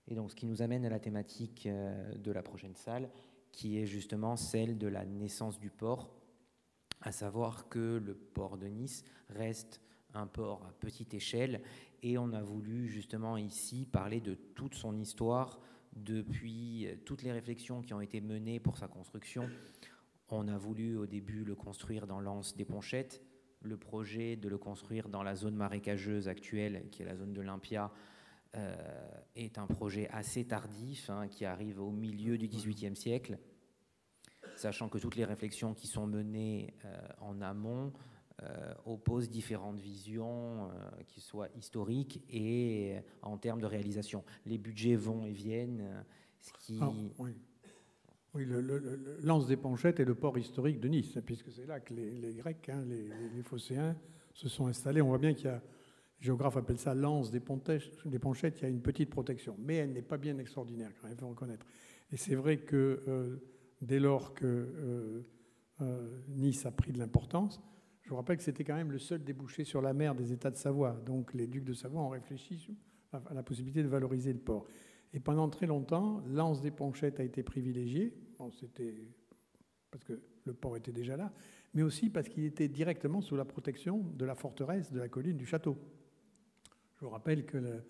Et donc ce qui nous amène à la thématique de la prochaine salle, qui est justement celle de la naissance du port, à savoir que le port de Nice reste un port à petite échelle, et on a voulu justement ici parler de toute son histoire, depuis toutes les réflexions qui ont été menées pour sa construction. On a voulu au début le construire dans l'anse des Ponchettes, le projet de le construire dans la zone marécageuse actuelle, qui est la zone de l'Olympia, est un projet assez tardif, qui arrive au milieu du XVIIIe siècle, sachant que toutes les réflexions qui sont menées en amont opposent différentes visions, qui soient historiques et en termes de réalisation. Les budgets vont et viennent, ce qui... Oui, l'anse des Ponchettes est le port historique de Nice, puisque c'est là que les Grecs, les Phocéens, se sont installés. On voit bien qu'il y a, le géographe appelle ça l'anse des Ponchettes, il y a une petite protection, mais elle n'est pas bien extraordinaire, quand même, il faut reconnaître. Et c'est vrai que dès lors que Nice a pris de l'importance, je vous rappelle que c'était quand même le seul débouché sur la mer des États de Savoie. Donc les ducs de Savoie ont réfléchi à la possibilité de valoriser le port. Et pendant très longtemps, l'anse des Ponchettes a été privilégiée. Bon, c'était parce que le port était déjà là, mais aussi parce qu'il était directement sous la protection de la forteresse de la colline du château. Je vous rappelle que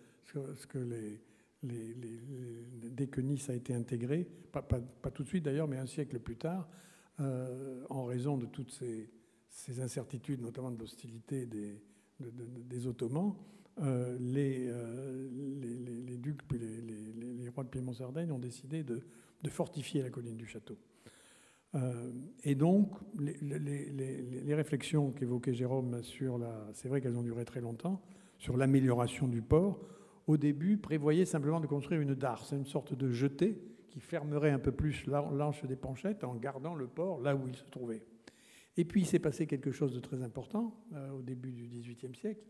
dès que Nice a été intégrée, pas tout de suite d'ailleurs, mais un siècle plus tard, en raison de toutes ces incertitudes, notamment de l'hostilité des Ottomans, les ducs puis les rois de Piémont-Sardaigne ont décidé de fortifier la colline du château. Et donc, les réflexions qu'évoquait Jérôme c'est vrai qu'elles ont duré très longtemps, sur l'amélioration du port, au début prévoyaient simplement de construire une darse, une sorte de jetée qui fermerait un peu plus l'anse des Ponchettes en gardant le port là où il se trouvait. Et puis il s'est passé quelque chose de très important au début du XVIIIe siècle,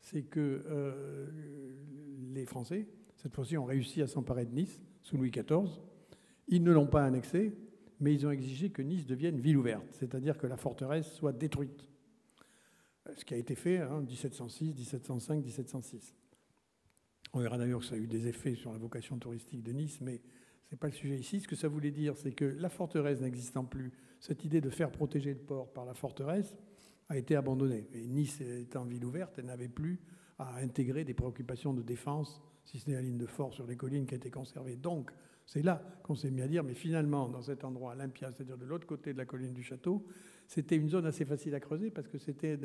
c'est que les Français, cette fois-ci, ont réussi à s'emparer de Nice sous Louis XIV. Ils ne l'ont pas annexé, mais ils ont exigé que Nice devienne ville ouverte, c'est-à-dire que la forteresse soit détruite. Ce qui a été fait en 1706, 1705, 1706. On verra d'ailleurs que ça a eu des effets sur la vocation touristique de Nice, mais ce n'est pas le sujet ici. Ce que ça voulait dire, c'est que la forteresse n'existant plus, cette idée de faire protéger le port par la forteresse a été abandonnée. Et Nice étant ville ouverte, elle n'avait plus à intégrer des préoccupations de défense, si ce n'est la ligne de fort sur les collines qui a été conservée. Donc, c'est là qu'on s'est mis à dire, mais finalement, dans cet endroit Olympia, c'est-à-dire de l'autre côté de la colline du château, c'était une zone assez facile à creuser parce que c'était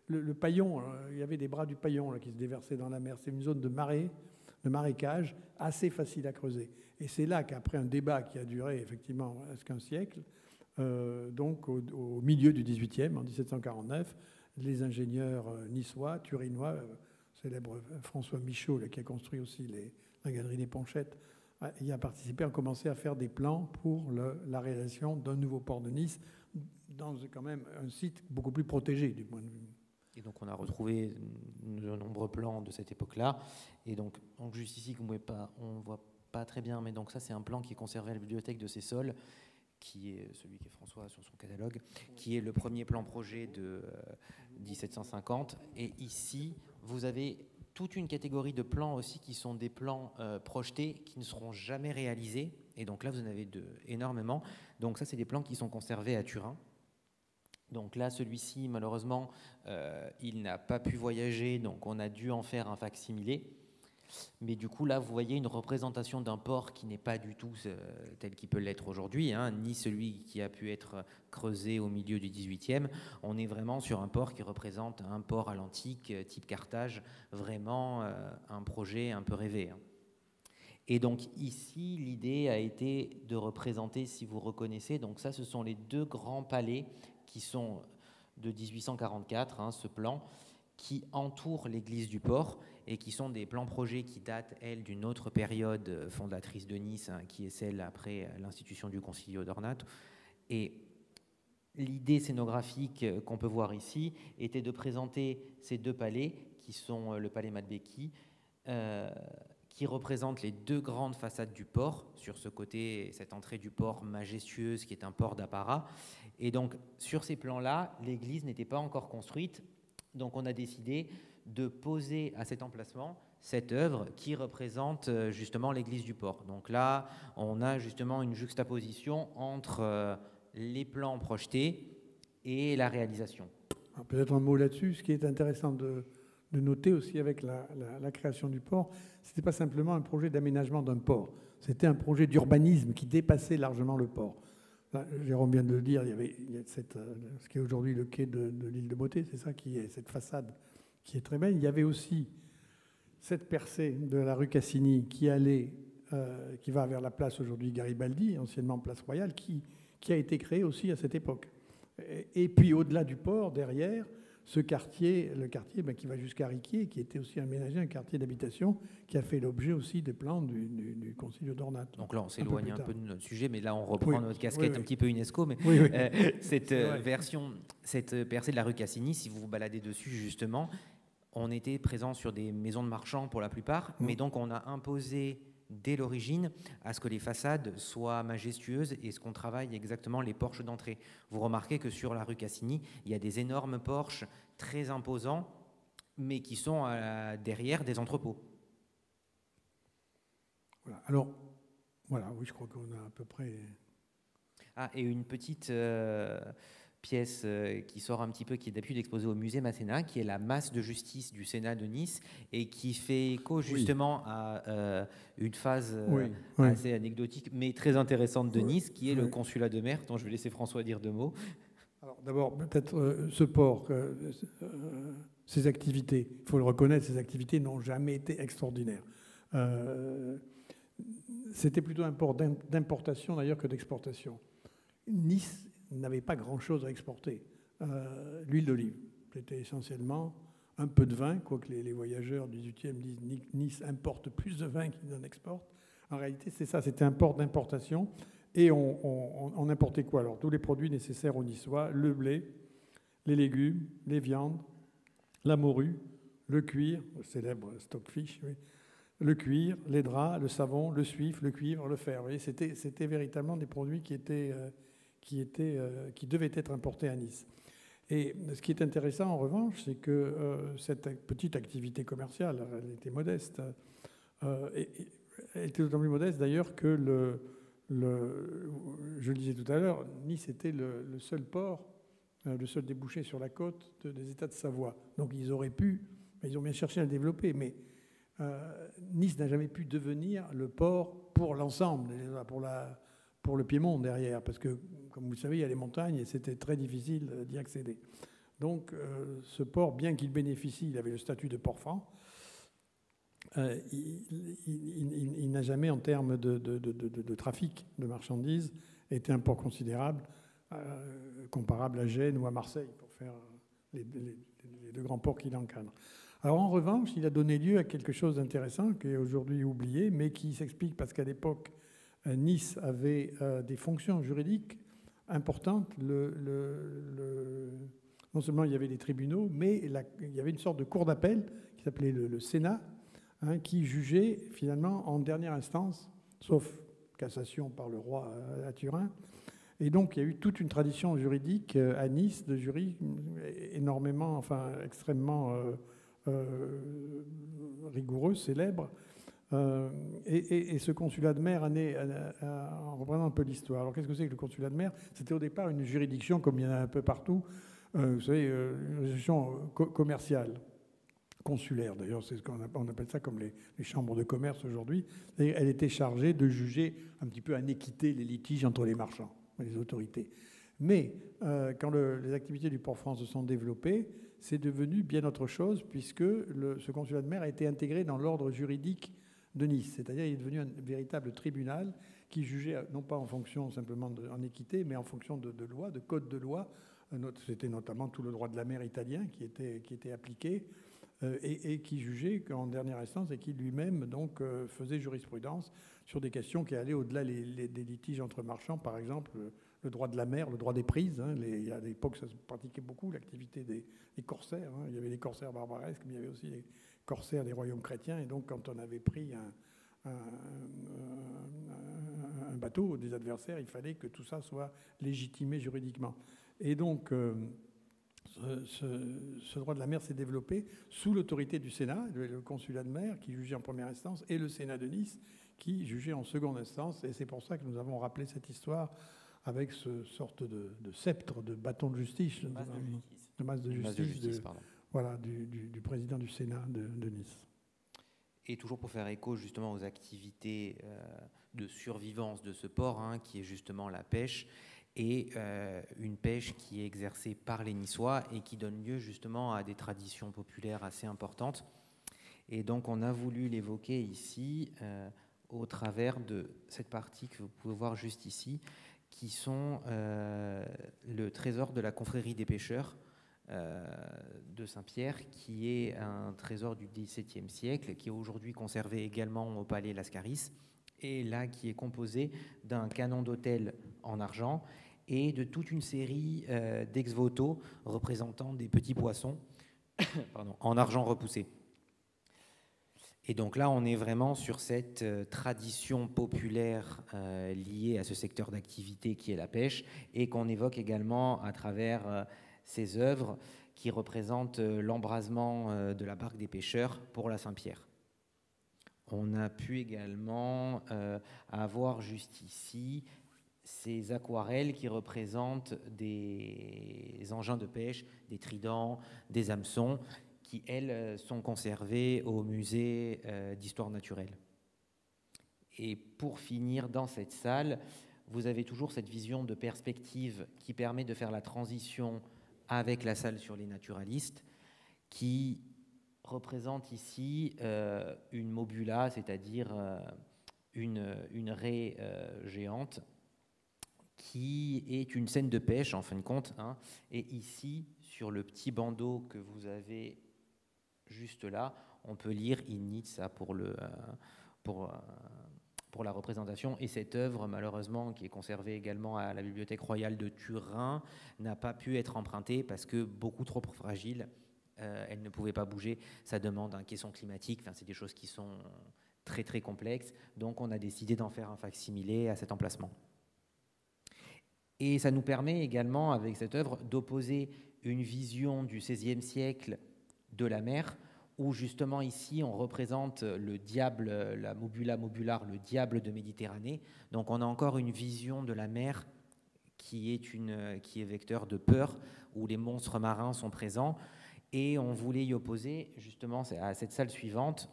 le paillon, il y avait des bras du paillon là, qui se déversaient dans la mer. C'est une zone de marée, de marécage, assez facile à creuser. Et c'est là qu'après un débat qui a duré effectivement presque un siècle, donc au milieu du XVIIIe, en 1749, les ingénieurs niçois, turinois, célèbre François Michaud, là, qui a construit aussi la galerie des Ponchettes, y a participé, a commencé à faire des plans pour la réalisation d'un nouveau port de Nice, dans quand même un site beaucoup plus protégé du point de vue. Et donc on a retrouvé de nombreux plans de cette époque-là. Et donc juste ici, on ne voit pas très bien, mais donc ça c'est un plan qui est conservé à la bibliothèque de Sessol, qui est celui qui est François sur son catalogue, qui est le premier plan projet de 1750. Et ici, vous avez toute une catégorie de plans aussi qui sont des plans projetés qui ne seront jamais réalisés. Et donc là, vous en avez énormément. Donc ça, c'est des plans qui sont conservés à Turin. Donc là, celui-ci, malheureusement, il n'a pas pu voyager, donc on a dû en faire un fac-similé. Mais du coup, là, vous voyez une représentation d'un port qui n'est pas du tout tel qu'il peut l'être aujourd'hui, hein, ni celui qui a pu être creusé au milieu du XVIIIe. On est vraiment sur un port qui représente un port à l'antique, type Carthage, vraiment un projet un peu rêvé. Hein. Et donc ici, l'idée a été de représenter, si vous reconnaissez, donc ça, ce sont les deux grands palais qui sont de 1844, hein, ce plan, qui entourent l'église du port et qui sont des plans projets qui datent, elles, d'une autre période fondatrice de Nice, hein, qui est celle après l'institution du Concilio d'Ornato. Et l'idée scénographique qu'on peut voir ici était de présenter ces deux palais, qui sont le palais Madbecchi, qui représente les deux grandes façades du port, sur ce côté, cette entrée du port majestueuse qui est un port d'apparat. Et donc, sur ces plans-là, l'église n'était pas encore construite, donc on a décidé de poser à cet emplacement cette œuvre qui représente justement l'église du port. Donc là, on a justement une juxtaposition entre les plans projetés et la réalisation. Peut-être un mot là-dessus. Ce qui est intéressant de noter aussi avec la création du port, ce n'était pas simplement un projet d'aménagement d'un port, c'était un projet d'urbanisme qui dépassait largement le port. Là, Jérôme vient de le dire, il y a ce qui est aujourd'hui le quai de l'île de Beauté, c'est ça qui est cette façade qui est très belle. Il y avait aussi cette percée de la rue Cassini qui va vers la place aujourd'hui Garibaldi, anciennement place Royale, qui a été créée aussi à cette époque. Et puis au-delà du port, derrière, ce quartier, le quartier qui va jusqu'à Riquier, qui était aussi aménagé, un quartier d'habitation, qui a fait l'objet aussi des plans du Concilio d'Ornato. Donc là, on s'éloigne un peu de notre sujet, mais là, on reprend notre casquette un petit peu UNESCO. Mais cette version, cette percée de la rue Cassini, si vous vous baladez dessus, justement, on était présent sur des maisons de marchands pour la plupart, mais donc on a imposé dès l'origine à ce que les façades soient majestueuses et ce qu'on travaille exactement les porches d'entrée. Vous remarquez que sur la rue Cassini, il y a des énormes porches très imposants, mais qui sont derrière des entrepôts. Voilà. Alors, voilà, oui, je crois qu'on a à peu près... Ah, et une petite pièce qui sort un petit peu, qui est d'habitude exposée au musée Masséna, qui est la masse de justice du Sénat de Nice et qui fait écho justement à une phase assez anecdotique mais très intéressante de Nice, qui est le consulat de mer, dont je vais laisser François dire deux mots. Alors d'abord, peut-être ce port, ses activités, il faut le reconnaître, ses activités n'ont jamais été extraordinaires. C'était plutôt un port d'importation d'ailleurs que d'exportation. Nice n'avait pas grand-chose à exporter. L'huile d'olive, c'était essentiellement un peu de vin, quoique les voyageurs du XVIIIe disent Nice importe plus de vin qu'il n'en exporte. En réalité, c'est ça, c'était un port d'importation. Et on importait quoi? Alors, tous les produits nécessaires aux Niçois, le blé, les légumes, les viandes, la morue, le cuir, le célèbre stockfish, oui, le cuir, les draps, le savon, le suif, le cuivre, le fer. Vous voyez, c'était véritablement des produits qui devaient être importés à Nice. Et ce qui est intéressant, en revanche, c'est que cette petite activité commerciale, elle était modeste. Elle était d'autant plus modeste, d'ailleurs, que je le disais tout à l'heure, Nice était le seul port, le seul débouché sur la côte des États de Savoie. Donc ils auraient pu, ils ont bien cherché à le développer, mais Nice n'a jamais pu devenir le port pour l'ensemble, pour le Piémont derrière, parce que, comme vous le savez, il y a les montagnes et c'était très difficile d'y accéder. Donc ce port, bien qu'il bénéficie, il avait le statut de port franc, il n'a jamais, en termes de trafic de marchandises, été un port considérable, comparable à Gênes ou à Marseille, pour faire les deux grands ports qui l'encadrent. Alors en revanche, il a donné lieu à quelque chose d'intéressant qui est aujourd'hui oublié, mais qui s'explique parce qu'à l'époque, Nice avait des fonctions juridiques importantes. Non seulement il y avait des tribunaux, mais il y avait une sorte de cour d'appel qui s'appelait le Sénat, hein, qui jugeait finalement en dernière instance, sauf cassation par le roi à Turin. Et donc il y a eu toute une tradition juridique à Nice de jurys extrêmement rigoureux, célèbre. Et ce consulat de mer en représente un peu l'histoire. Alors qu'est-ce que c'est que le consulat de mer? C'était au départ une juridiction, comme il y en a un peu partout, vous savez, une juridiction commerciale, consulaire d'ailleurs, c'est on appelle ça comme les chambres de commerce aujourd'hui. Elle était chargée de juger un petit peu en équité les litiges entre les marchands et les autorités. Mais quand les activités du Port-France se sont développées, c'est devenu bien autre chose, puisque ce consulat de mer a été intégré dans l'ordre juridique de Nice. C'est-à-dire qu'il est devenu un véritable tribunal qui jugeait non pas en fonction simplement en équité, mais en fonction de lois, de codes de loi. C'était notamment tout le droit de la mer italien qui était appliqué et qui jugeait en dernière instance et qui lui-même donc faisait jurisprudence sur des questions qui allaient au-delà des litiges entre marchands, par exemple le droit de la mer, le droit des prises. Hein, à l'époque, ça se pratiquait beaucoup, l'activité des corsaires. Hein. Il y avait les corsaires barbaresques, mais il y avait aussi les corsaires des royaumes chrétiens. Et donc, quand on avait pris un bateau des adversaires, il fallait que tout ça soit légitimé juridiquement. Et donc, ce droit de la mer s'est développé sous l'autorité du Sénat, le consulat de mer qui jugeait en première instance, et le Sénat de Nice qui jugeait en seconde instance. Et c'est pour ça que nous avons rappelé cette histoire avec ce sorte de sceptre, de bâton de justice, de masse de justice, voilà, du président du Sénat de Nice. Et toujours pour faire écho justement aux activités de survivance de ce port, hein, qui est justement la pêche, et une pêche qui est exercée par les Niçois et qui donne lieu justement à des traditions populaires assez importantes. Et donc on a voulu l'évoquer ici au travers de cette partie que vous pouvez voir juste ici, qui sont le trésor de la confrérie des pêcheurs de Saint-Pierre, qui est un trésor du XVIIe siècle, qui est aujourd'hui conservé également au palais Lascaris, et là qui est composé d'un canon d'autel en argent et de toute une série d'ex-voto représentant des petits poissons en argent repoussé. Et donc là, on est vraiment sur cette tradition populaire liée à ce secteur d'activité qui est la pêche, et qu'on évoque également à travers ces œuvres qui représentent l'embrasement de la barque des pêcheurs pour la Saint-Pierre. On a pu également avoir juste ici ces aquarelles qui représentent des engins de pêche, des tridents, des hameçons, qui, elles, sont conservées au musée d'histoire naturelle. Et pour finir, dans cette salle, vous avez toujours cette vision de perspective qui permet de faire la transition avec la salle sur les naturalistes, qui représente ici une mobula, c'est-à-dire une raie géante, qui est une scène de pêche, en fin de compte. Hein. Et ici, sur le petit bandeau que vous avez juste là, on peut lire Initsa pour la représentation. Et cette œuvre, malheureusement, qui est conservée également à la Bibliothèque royale de Turin, n'a pas pu être empruntée parce que beaucoup trop fragile. Elle ne pouvait pas bouger. Ça demande un caisson climatique. Enfin, c'est des choses qui sont très, très complexes. Donc, on a décidé d'en faire un fac-similé à cet emplacement. Et ça nous permet également, avec cette œuvre, d'opposer une vision du XVIe siècle de la mer, où justement ici on représente le diable, la mobula mobular, le diable de Méditerranée. Donc on a encore une vision de la mer qui est vecteur de peur, où les monstres marins sont présents. Et on voulait y opposer justement à cette salle suivante,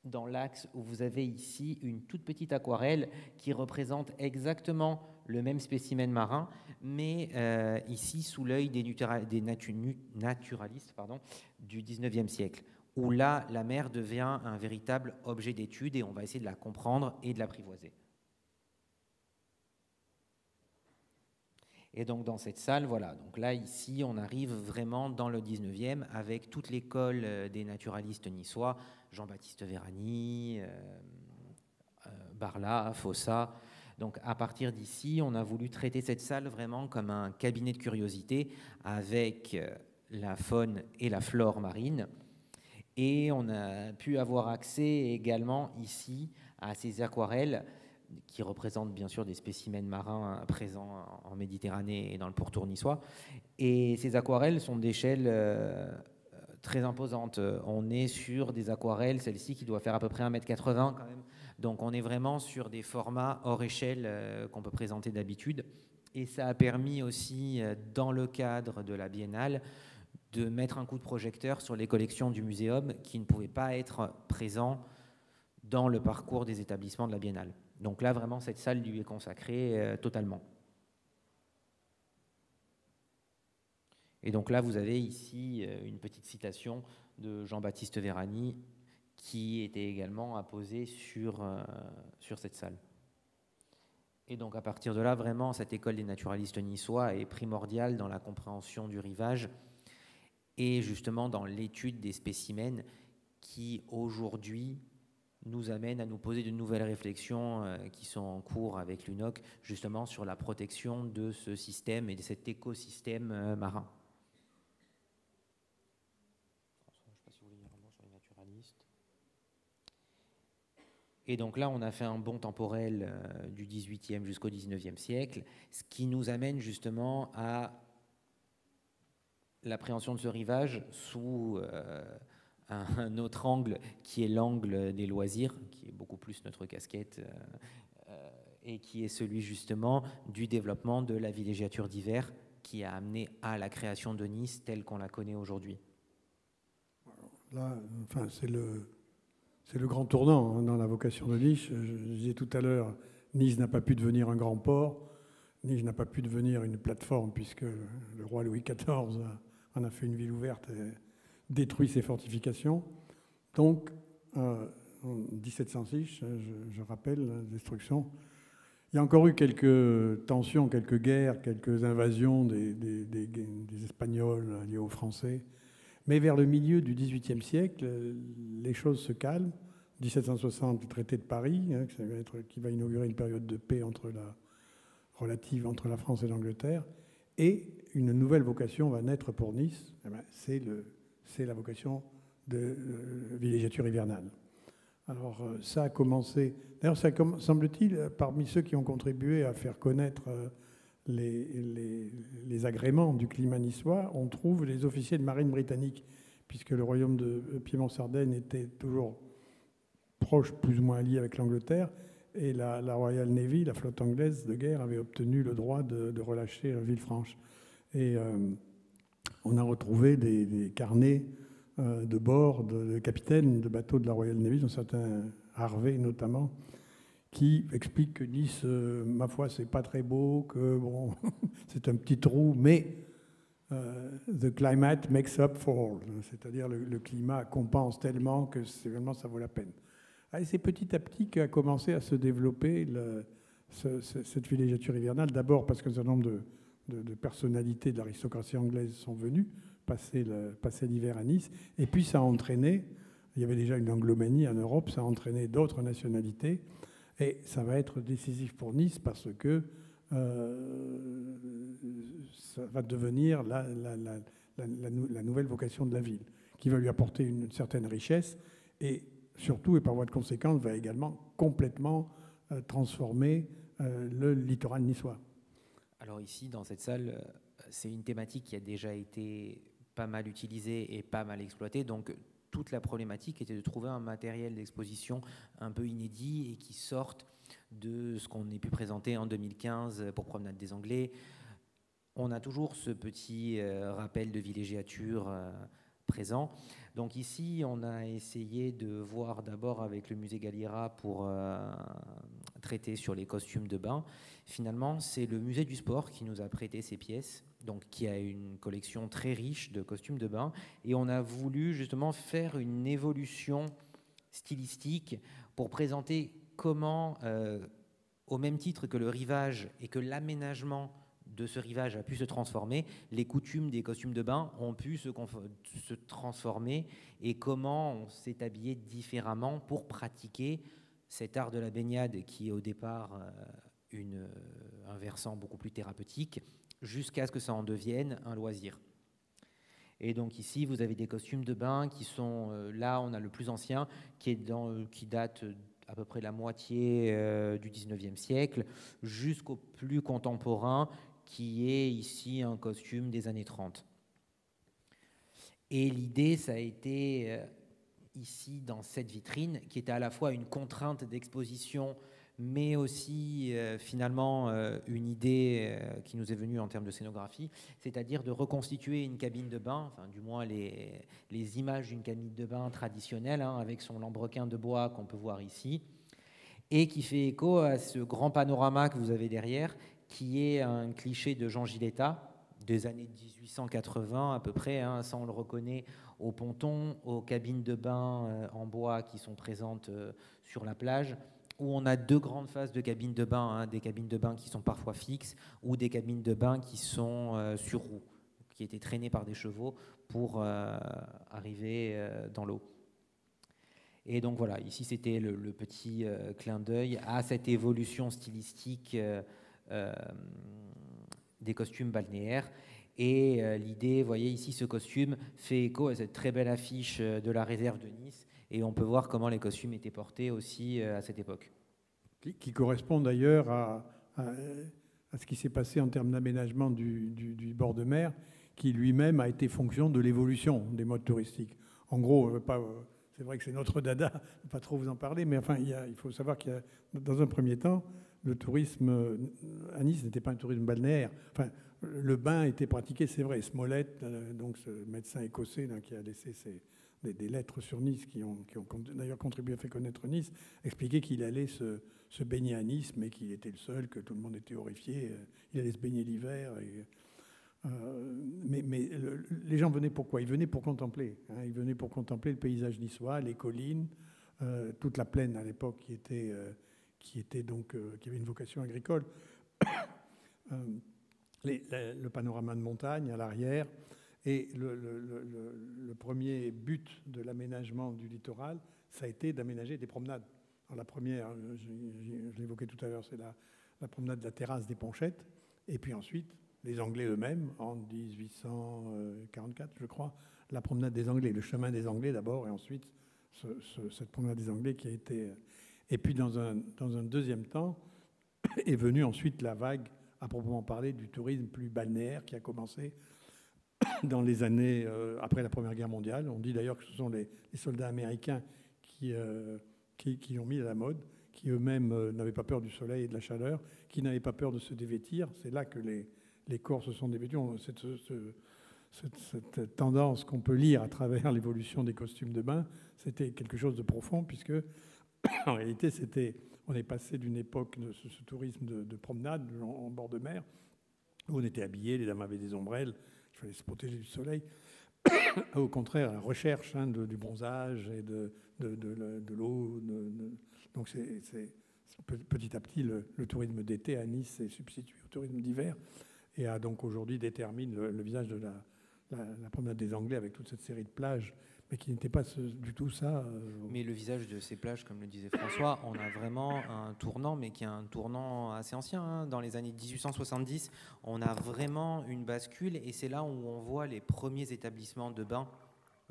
dans l'axe où vous avez ici une toute petite aquarelle qui représente exactement le même spécimen marin, mais ici sous l'œil des naturalistes du XIXe siècle. où là, la mer devient un véritable objet d'étude et on va essayer de la comprendre et de l'apprivoiser. Et donc dans cette salle, voilà, donc là ici on arrive vraiment dans le 19e avec toute l'école des naturalistes niçois, Jean-Baptiste Vérani, Barla, Fossa. Donc à partir d'ici, on a voulu traiter cette salle vraiment comme un cabinet de curiosité avec la faune et la flore marine. Et on a pu avoir accès également ici à ces aquarelles qui représentent bien sûr des spécimens marins présents en Méditerranée et dans le pourtour niçois. Et ces aquarelles sont d'échelle très imposante. On est sur des aquarelles, celle-ci qui doit faire à peu près 1,80 m quand même. Donc on est vraiment sur des formats hors échelle qu'on peut présenter d'habitude. Et ça a permis aussi, dans le cadre de la biennale, de mettre un coup de projecteur sur les collections du muséum qui ne pouvaient pas être présents dans le parcours des établissements de la biennale. Donc là, vraiment, cette salle lui est consacrée totalement. Et donc là, vous avez ici une petite citation de Jean-Baptiste Vérani qui était également apposée sur cette salle. Et donc à partir de là, vraiment, cette école des naturalistes niçois est primordiale dans la compréhension du rivage et justement dans l'étude des spécimens qui, aujourd'hui, nous amènent à nous poser de nouvelles réflexions qui sont en cours avec l'UNOC, justement sur la protection de ce système et de cet écosystème marin. Je ne sais pas si vous voulez dire un mot sur les naturalistes. Et donc là, on a fait un bond temporel du XVIIIe jusqu'au XIXe siècle, ce qui nous amène justement à l'appréhension de ce rivage sous un autre angle qui est l'angle des loisirs, qui est beaucoup plus notre casquette, et qui est celui justement du développement de la villégiature d'hiver qui a amené à la création de Nice telle qu'on la connaît aujourd'hui. Là, enfin, c'est le grand tournant dans la vocation de Nice. Je disais tout à l'heure, Nice n'a pas pu devenir un grand port, Nice n'a pas pu devenir une plateforme puisque le roi Louis XIV en a fait une ville ouverte et détruit ses fortifications. Donc, en 1706, je rappelle la destruction. Il y a encore eu quelques tensions, quelques guerres, quelques invasions des Espagnols liés aux Français. Mais vers le milieu du XVIIIe siècle, les choses se calment. 1760, le traité de Paris, qui va inaugurer une période de paix relative entre la France et l'Angleterre. Et une nouvelle vocation va naître pour Nice. C'est la vocation de villégiature hivernale. Alors ça a commencé... D'ailleurs, ça semble-t-il, parmi ceux qui ont contribué à faire connaître les agréments du climat niçois, on trouve les officiers de marine britannique, puisque le royaume de Piémont-Sardaigne était toujours proche, plus ou moins lié avec l'Angleterre, et la Royal Navy, la flotte anglaise de guerre, avait obtenu le droit de relâcher Villefranche. Et on a retrouvé des carnets de bord de capitaines de bateaux de la Royal Navy, dont certains Harvey notamment, qui expliquent que Nice, ma foi, c'est pas très beau, que bon, c'est un petit trou, mais the climate makes up for all, c'est-à-dire le climat compense tellement que vraiment ça vaut la peine. Et c'est petit à petit qu'a commencé à se développer cette villégiature hivernale, d'abord parce qu'un certain nombre de personnalités de l'aristocratie anglaise sont venues passer l'hiver à Nice, et puis ça a entraîné, il y avait déjà une anglomanie en Europe, ça a entraîné d'autres nationalités, et ça va être décisif pour Nice parce que ça va devenir la nouvelle vocation de la ville, qui va lui apporter une certaine richesse, et surtout, et par voie de conséquence, va également complètement transformer le littoral niçois. Alors ici, dans cette salle, c'est une thématique qui a déjà été pas mal utilisée et pas mal exploitée. Donc toute la problématique était de trouver un matériel d'exposition un peu inédit et qui sorte de ce qu'on ait pu présenter en 2015 pour Promenade des Anglais. On a toujours ce petit rappel de villégiature présents. Donc ici, on a essayé de voir d'abord avec le musée Galliera pour traiter sur les costumes de bain. Finalement, c'est le musée du sport qui nous a prêté ces pièces, donc qui a une collection très riche de costumes de bain. Et on a voulu justement faire une évolution stylistique pour présenter comment, au même titre que le rivage et que l'aménagement de ce rivage a pu se transformer, les coutumes des costumes de bain ont pu se transformer, et comment on s'est habillé différemment pour pratiquer cet art de la baignade qui est au départ un versant beaucoup plus thérapeutique, jusqu'à ce que ça en devienne un loisir. Et donc ici, vous avez des costumes de bain qui sont, là on a le plus ancien, qui date à peu près la moitié du 19e siècle, jusqu'au plus contemporain, qui est ici un costume des années 30. Et l'idée, ça a été ici dans cette vitrine, qui était à la fois une contrainte d'exposition, mais aussi finalement une idée qui nous est venue en termes de scénographie, c'est-à-dire de reconstituer une cabine de bain, enfin du moins les images d'une cabine de bain traditionnelle, hein, avec son lambrequin de bois qu'on peut voir ici, et qui fait écho à ce grand panorama que vous avez derrière, qui est un cliché de Jean Giletta, des années 1880 à peu près, hein, ça on le reconnaît aux pontons, aux cabines de bain en bois qui sont présentes sur la plage, où on a deux grandes phases de cabines de bain, hein, des cabines de bain qui sont parfois fixes ou des cabines de bain qui sont sur roues, qui étaient traînées par des chevaux pour arriver dans l'eau. Et donc voilà, ici c'était le petit clin d'œil à cette évolution stylistique des costumes balnéaires. Et l'idée, vous voyez ici, ce costume fait écho à cette très belle affiche de la réserve de Nice, et on peut voir comment les costumes étaient portés aussi à cette époque. Qui correspond d'ailleurs à ce qui s'est passé en termes d'aménagement du bord de mer, qui lui-même a été fonction de l'évolution des modes touristiques. En gros, c'est vrai que c'est notre dada, je ne vais pas trop vous en parler, mais enfin, il faut savoir qu'il y a, dans un premier temps, le tourisme à Nice n'était pas un tourisme balnéaire. Enfin, le bain était pratiqué, c'est vrai. Smollett, donc ce médecin écossais qui a laissé des lettres sur Nice, qui ont d'ailleurs contribué à faire connaître Nice, expliquait qu'il allait se baigner à Nice, mais qu'il était le seul, que tout le monde était horrifié. Il allait se baigner l'hiver. Mais les gens venaient pour quoi? Ils venaient pour contempler. Hein, ils venaient pour contempler le paysage niçois, les collines, toute la plaine à l'époque qui avait une vocation agricole. Le panorama de montagne à l'arrière. Et le premier but de l'aménagement du littoral, ça a été d'aménager des promenades. Alors la première, je l'évoquais tout à l'heure, c'est la promenade de la terrasse des Ponchettes. Et puis ensuite, les Anglais eux-mêmes, en 1844, je crois, la promenade des Anglais, le chemin des Anglais d'abord, et ensuite cette promenade des Anglais qui a été... Et puis dans un deuxième temps, est venue ensuite la vague, à proprement parler, du tourisme plus balnéaire qui a commencé dans les années après la Première Guerre mondiale. On dit d'ailleurs que ce sont les soldats américains qui ont mis à la mode, qui eux-mêmes n'avaient pas peur du soleil et de la chaleur, qui n'avaient pas peur de se dévêtir. C'est là que les corps se sont dévêtus. Cette tendance qu'on peut lire à travers l'évolution des costumes de bain, c'était quelque chose de profond, puisque en réalité, on est passé d'une époque de ce tourisme de promenade en bord de mer, où on était habillés, les dames avaient des ombrelles, il fallait se protéger du soleil, au contraire, à la recherche du bronzage et de l'eau. Donc petit à petit, le tourisme d'été à Nice s'est substitué au tourisme d'hiver, et a donc aujourd'hui détermine le visage de la promenade des Anglais avec toute cette série de plages, mais qui n'était pas du tout ça. Mais le visage de ces plages, comme le disait François, on a vraiment un tournant, mais qui est un tournant assez ancien. Hein. Dans les années 1870, on a vraiment une bascule, et c'est là où on voit les premiers établissements de bains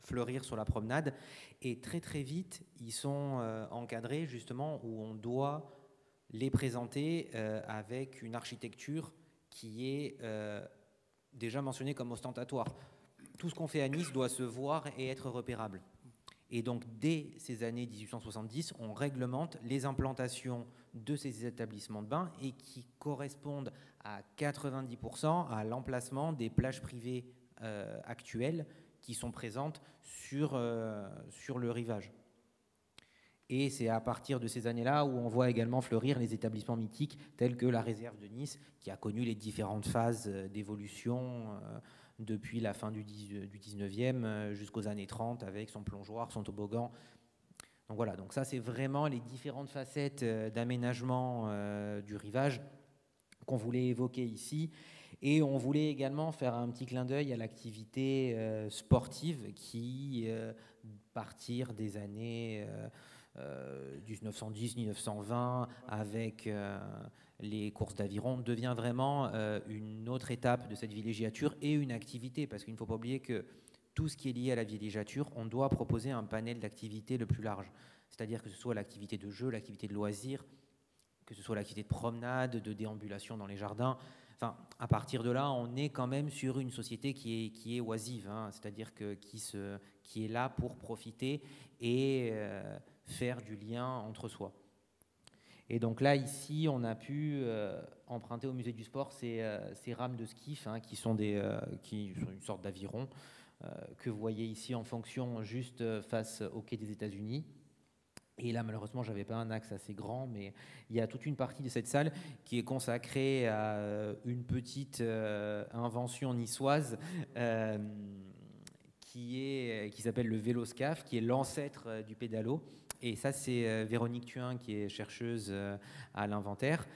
fleurir sur la promenade. Et très très vite, ils sont encadrés justement où on doit les présenter avec une architecture qui est déjà mentionnée comme ostentatoire. Tout ce qu'on fait à Nice doit se voir et être repérable. Et donc, dès ces années 1870, on réglemente les implantations de ces établissements de bains, et qui correspondent à 90% à l'emplacement des plages privées actuelles qui sont présentes sur le rivage. Et c'est à partir de ces années-là où on voit également fleurir les établissements mythiques tels que la réserve de Nice, qui a connu les différentes phases d'évolution depuis la fin du 19e jusqu'aux années 30 avec son plongeoir, son toboggan. Donc voilà, donc ça c'est vraiment les différentes facettes d'aménagement du rivage qu'on voulait évoquer ici. Et on voulait également faire un petit clin d'œil à l'activité sportive qui, à partir des années 1910-1920, avec les courses d'aviron, devient vraiment une autre étape de cette villégiature et une activité, parce qu'il ne faut pas oublier que tout ce qui est lié à la villégiature, on doit proposer un panel d'activités le plus large. C'est-à-dire que ce soit l'activité de jeu, l'activité de loisir, que ce soit l'activité de promenade, de déambulation dans les jardins. Enfin, à partir de là, on est quand même sur une société qui est oisive, hein, c'est-à-dire qui est là pour profiter et faire du lien entre soi. Et donc là, ici, on a pu emprunter au musée du sport ces rames de skiff, hein, qui sont une sorte d'aviron que vous voyez ici en fonction juste face au quai des États-Unis. Et là, malheureusement, je n'avais pas un axe assez grand, mais il y a toute une partie de cette salle qui est consacrée à une petite invention niçoise qui s'appelle le véloscaf, qui est l'ancêtre du pédalo. Et ça, c'est Véronique Thuin, qui est chercheuse à l'inventaire,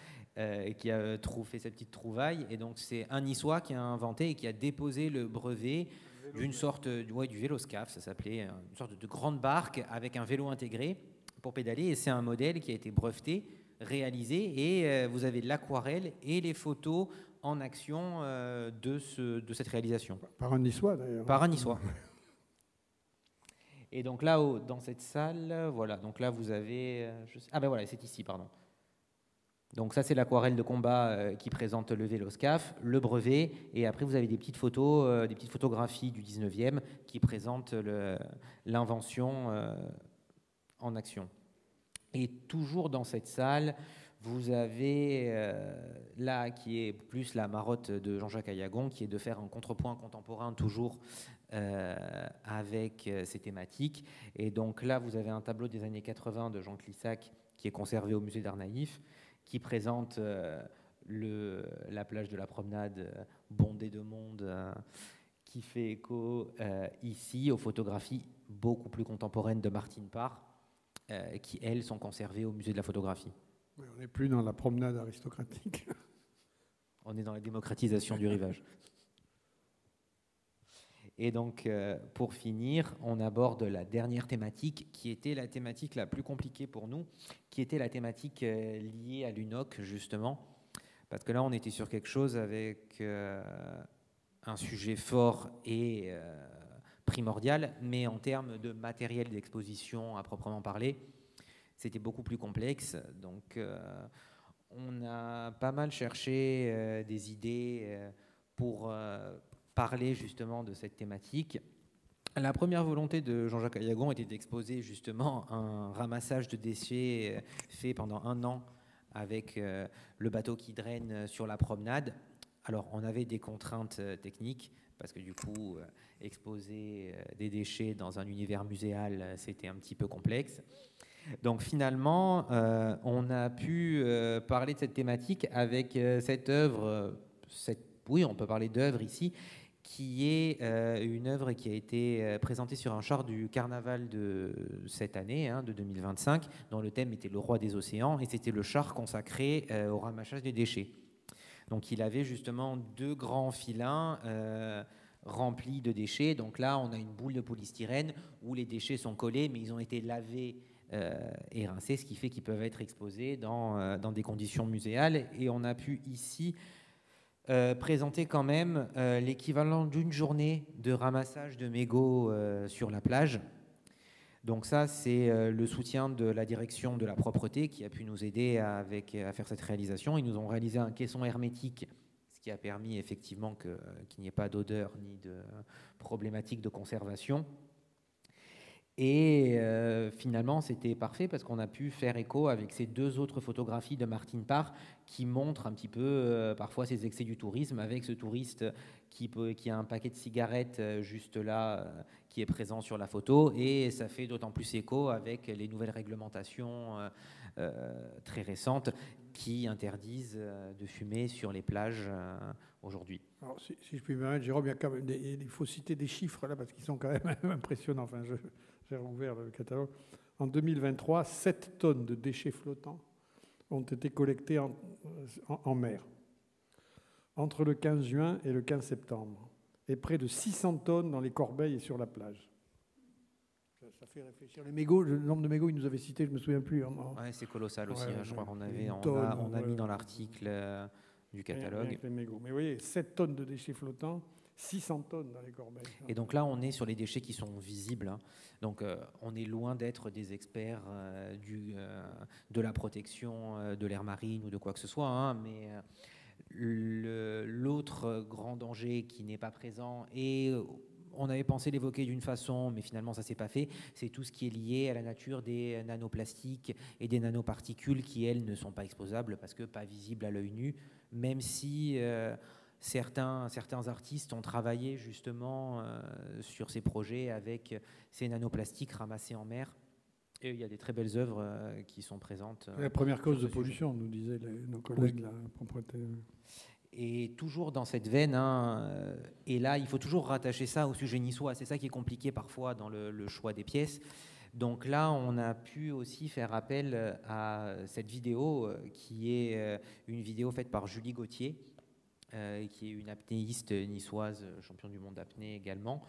qui a fait cette petite trouvaille. Et donc, c'est un Niçois qui a inventé et qui a déposé le brevet d'une sorte du véloscaf, ça s'appelait, une sorte de grande barque avec un vélo intégré pour pédaler, et c'est un modèle qui a été breveté, réalisé, et vous avez de l'aquarelle et les photos en action de cette réalisation. Par un Niçois, d'ailleurs. Par un Niçois. Et donc là, dans cette salle, voilà, donc là vous avez... voilà, c'est ici, pardon. Donc ça, c'est l'aquarelle de combat qui présente le véloscaf, le brevet, et après vous avez des petites photos, des petites photographies du 19e qui présentent l'invention en action. Et toujours dans cette salle, vous avez là qui est plus la marotte de Jean-Jacques Ayagon, qui est de faire un contrepoint contemporain toujours avec ces thématiques. Et donc là, vous avez un tableau des années 80 de Jean Clissac qui est conservé au musée d'Art Naïf, qui présente la plage de la promenade bondée de monde, qui fait écho ici aux photographies beaucoup plus contemporaines de Martine Parr, qui, elles, sont conservées au musée de la photographie. Oui, on n'est plus dans la promenade aristocratique. On est dans la démocratisation du rivage. Et donc, pour finir, on aborde la dernière thématique, qui était la thématique la plus compliquée pour nous, qui était la thématique liée à l'UNOC, justement, parce que là, on était sur quelque chose avec un sujet fort et primordial, mais en termes de matériel d'exposition à proprement parler, c'était beaucoup plus complexe. Donc, on a pas mal cherché des idées pour parler justement de cette thématique. La première volonté de Jean-Jacques Ayagon était d'exposer justement un ramassage de déchets fait pendant 1 an avec le bateau qui draine sur la promenade. Alors, on avait des contraintes techniques, parce que du coup, exposer des déchets dans un univers muséal, c'était un petit peu complexe. Donc finalement, on a pu parler de cette thématique avec cette œuvre, oui, on peut parler d'œuvre ici, qui est une œuvre qui a été présentée sur un char du carnaval de cette année, de 2025, dont le thème était le roi des océans, et c'était le char consacré au ramassage des déchets. Donc il avait justement 2 grands filins remplis de déchets. Donc là, on a une boule de polystyrène où les déchets sont collés, mais ils ont été lavés et rincés, ce qui fait qu'ils peuvent être exposés dans des conditions muséales. Et on a pu ici présenter quand même l'équivalent d'une journée de ramassage de mégots sur la plage. Donc ça, c'est le soutien de la direction de la propreté qui a pu nous aider à faire cette réalisation. Ils nous ont réalisé un caisson hermétique, ce qui a permis effectivement qu'il n'y ait pas d'odeur ni de problématique de conservation. Et finalement, c'était parfait parce qu'on a pu faire écho avec ces 2 autres photographies de Martine Parr qui montre un petit peu parfois ces excès du tourisme, avec ce touriste qui a un paquet de cigarettes juste là, qui est présent sur la photo, et ça fait d'autant plus écho avec les nouvelles réglementations très récentes qui interdisent de fumer sur les plages aujourd'hui. Alors, si je puis me permettre, Jérôme, il faut citer des chiffres là, parce qu'ils sont quand même impressionnants. Enfin, j'ai rouvert le catalogue. En 2023, 7 tonnes de déchets flottants ont été collectés en mer, entre le 15 juin et le 15 septembre, et près de 600 tonnes dans les corbeilles et sur la plage. Ça fait réfléchir. Les mégots, le nombre de mégots, ils nous avaient cité, je ne me souviens plus. Ouais, c'est colossal aussi. Ouais, Je crois qu'on on a mis dans l'article du catalogue. Avec les mégots. Mais vous voyez, 7 tonnes de déchets flottants, 600 tonnes dans les corbeilles. Et donc là, on est sur les déchets qui sont visibles. Hein. Donc on est loin d'être des experts de la protection de l'air marine ou de quoi que ce soit. Hein, mais l'autre grand danger qui n'est pas présent, et on avait pensé l'évoquer d'une façon, mais finalement ça ne s'est pas fait, c'est tout ce qui est lié à la nature des nanoplastiques et des nanoparticules qui, elles, ne sont pas exposables parce que pas visibles à l'œil nu, même si certains artistes ont travaillé justement sur ces projets avec ces nanoplastiques ramassés en mer. Et il y a des très belles œuvres qui sont présentes. La première cause de pollution, nous disaient nos collègues, oui. La propreté. Et toujours dans cette veine, hein, et là, il faut toujours rattacher ça au sujet niçois. C'est ça qui est compliqué parfois dans le choix des pièces. Donc là, on a pu aussi faire appel à cette vidéo, qui est une vidéo faite par Julie Gauthier, qui est une apnéiste niçoise, champion du monde d'apnée également,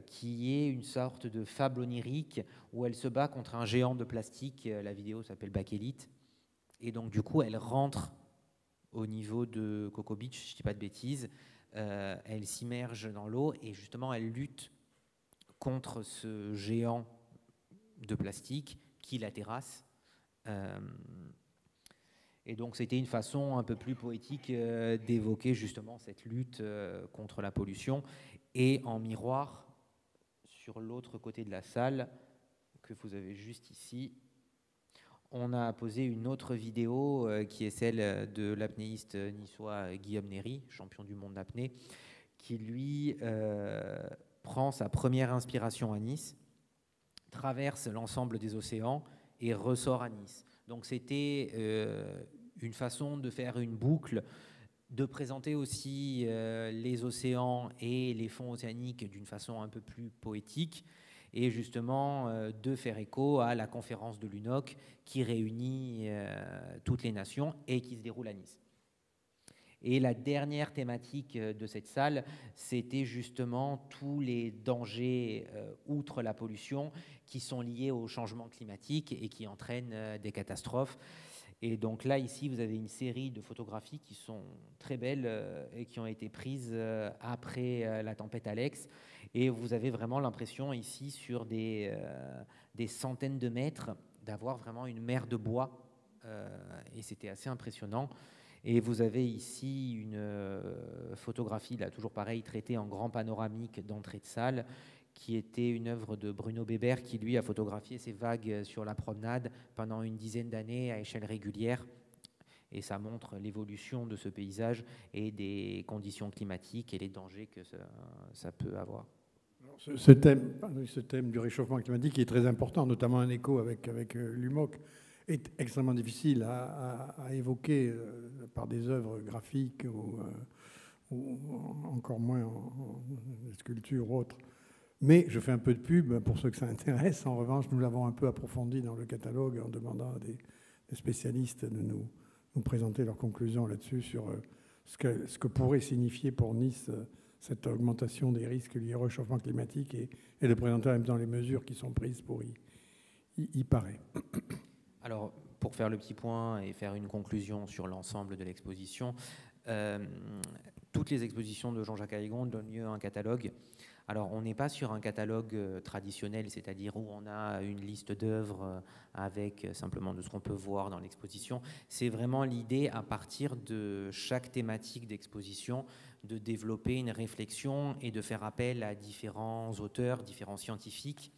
qui est une sorte de fable onirique où elle se bat contre un géant de plastique. La vidéo s'appelle Bakélite. Et donc, du coup, elle rentre au niveau de Coco Beach, je ne dis pas de bêtises. Elle s'immerge dans l'eau et justement, elle lutte contre ce géant de plastique qui la terrasse. Et donc, c'était une façon un peu plus poétique d'évoquer justement cette lutte contre la pollution. Et en miroir, sur l'autre côté de la salle, que vous avez juste ici, on a posé une autre vidéo qui est celle de l'apnéiste niçois Guillaume Néry, champion du monde d'apnée, qui lui prend sa première inspiration à Nice, traverse l'ensemble des océans et ressort à Nice. Donc c'était une façon de faire une boucle, de présenter aussi les océans et les fonds océaniques d'une façon un peu plus poétique, et justement de faire écho à la conférence de l'UNOC qui réunit toutes les nations et qui se déroule à Nice. Et la dernière thématique de cette salle, c'était justement tous les dangers, outre la pollution, qui sont liés au changement climatique et qui entraînent des catastrophes. Et donc là, ici, vous avez une série de photographies qui sont très belles et qui ont été prises après la tempête Alex. Et vous avez vraiment l'impression ici, sur des centaines de mètres, d'avoir vraiment une mer de bois. Et c'était assez impressionnant. Et vous avez ici une photographie, là, toujours pareil, traitée en grand panoramique d'entrée de salle, qui était une œuvre de Bruno Bébert, qui lui a photographié ces vagues sur la promenade pendant une dizaine d'années à échelle régulière. Et ça montre l'évolution de ce paysage et des conditions climatiques et les dangers que ça peut avoir. Ce thème du réchauffement climatique qui est très important, notamment un écho avec l'UMOC, est extrêmement difficile à évoquer par des œuvres graphiques ou encore moins en sculpture ou autre. Mais je fais un peu de pub pour ceux que ça intéresse. En revanche, nous l'avons un peu approfondi dans le catalogue en demandant à des spécialistes de nous présenter leurs conclusions là-dessus sur ce que pourrait signifier pour Nice cette augmentation des risques liés au réchauffement climatique et de présenter en même temps les mesures qui sont prises pour y parer. Alors, pour faire le petit point et faire une conclusion sur l'ensemble de l'exposition, toutes les expositions de Jean-Jacques Haïgon donnent lieu à un catalogue. Alors, on n'est pas sur un catalogue traditionnel, c'est-à-dire où on a une liste d'œuvres avec simplement de ce qu'on peut voir dans l'exposition. C'est vraiment l'idée, à partir de chaque thématique d'exposition, de développer une réflexion et de faire appel à différents auteurs, différents scientifiques,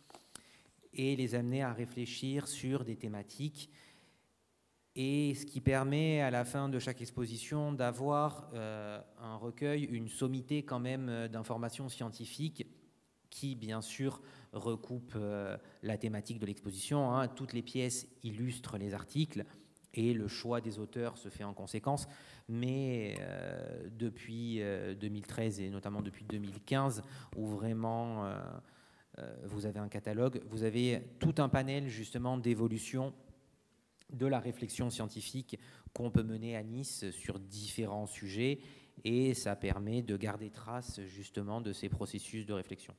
et les amener à réfléchir sur des thématiques et ce qui permet à la fin de chaque exposition d'avoir un recueil, une sommité quand même d'informations scientifiques qui bien sûr recoupe la thématique de l'exposition, hein. Toutes les pièces illustrent les articles et le choix des auteurs se fait en conséquence, mais depuis 2013 et notamment depuis 2015, où vraiment vous avez un catalogue, vous avez tout un panel justement d'évolution de la réflexion scientifique qu'on peut mener à Nice sur différents sujets, et ça permet de garder trace justement de ces processus de réflexion.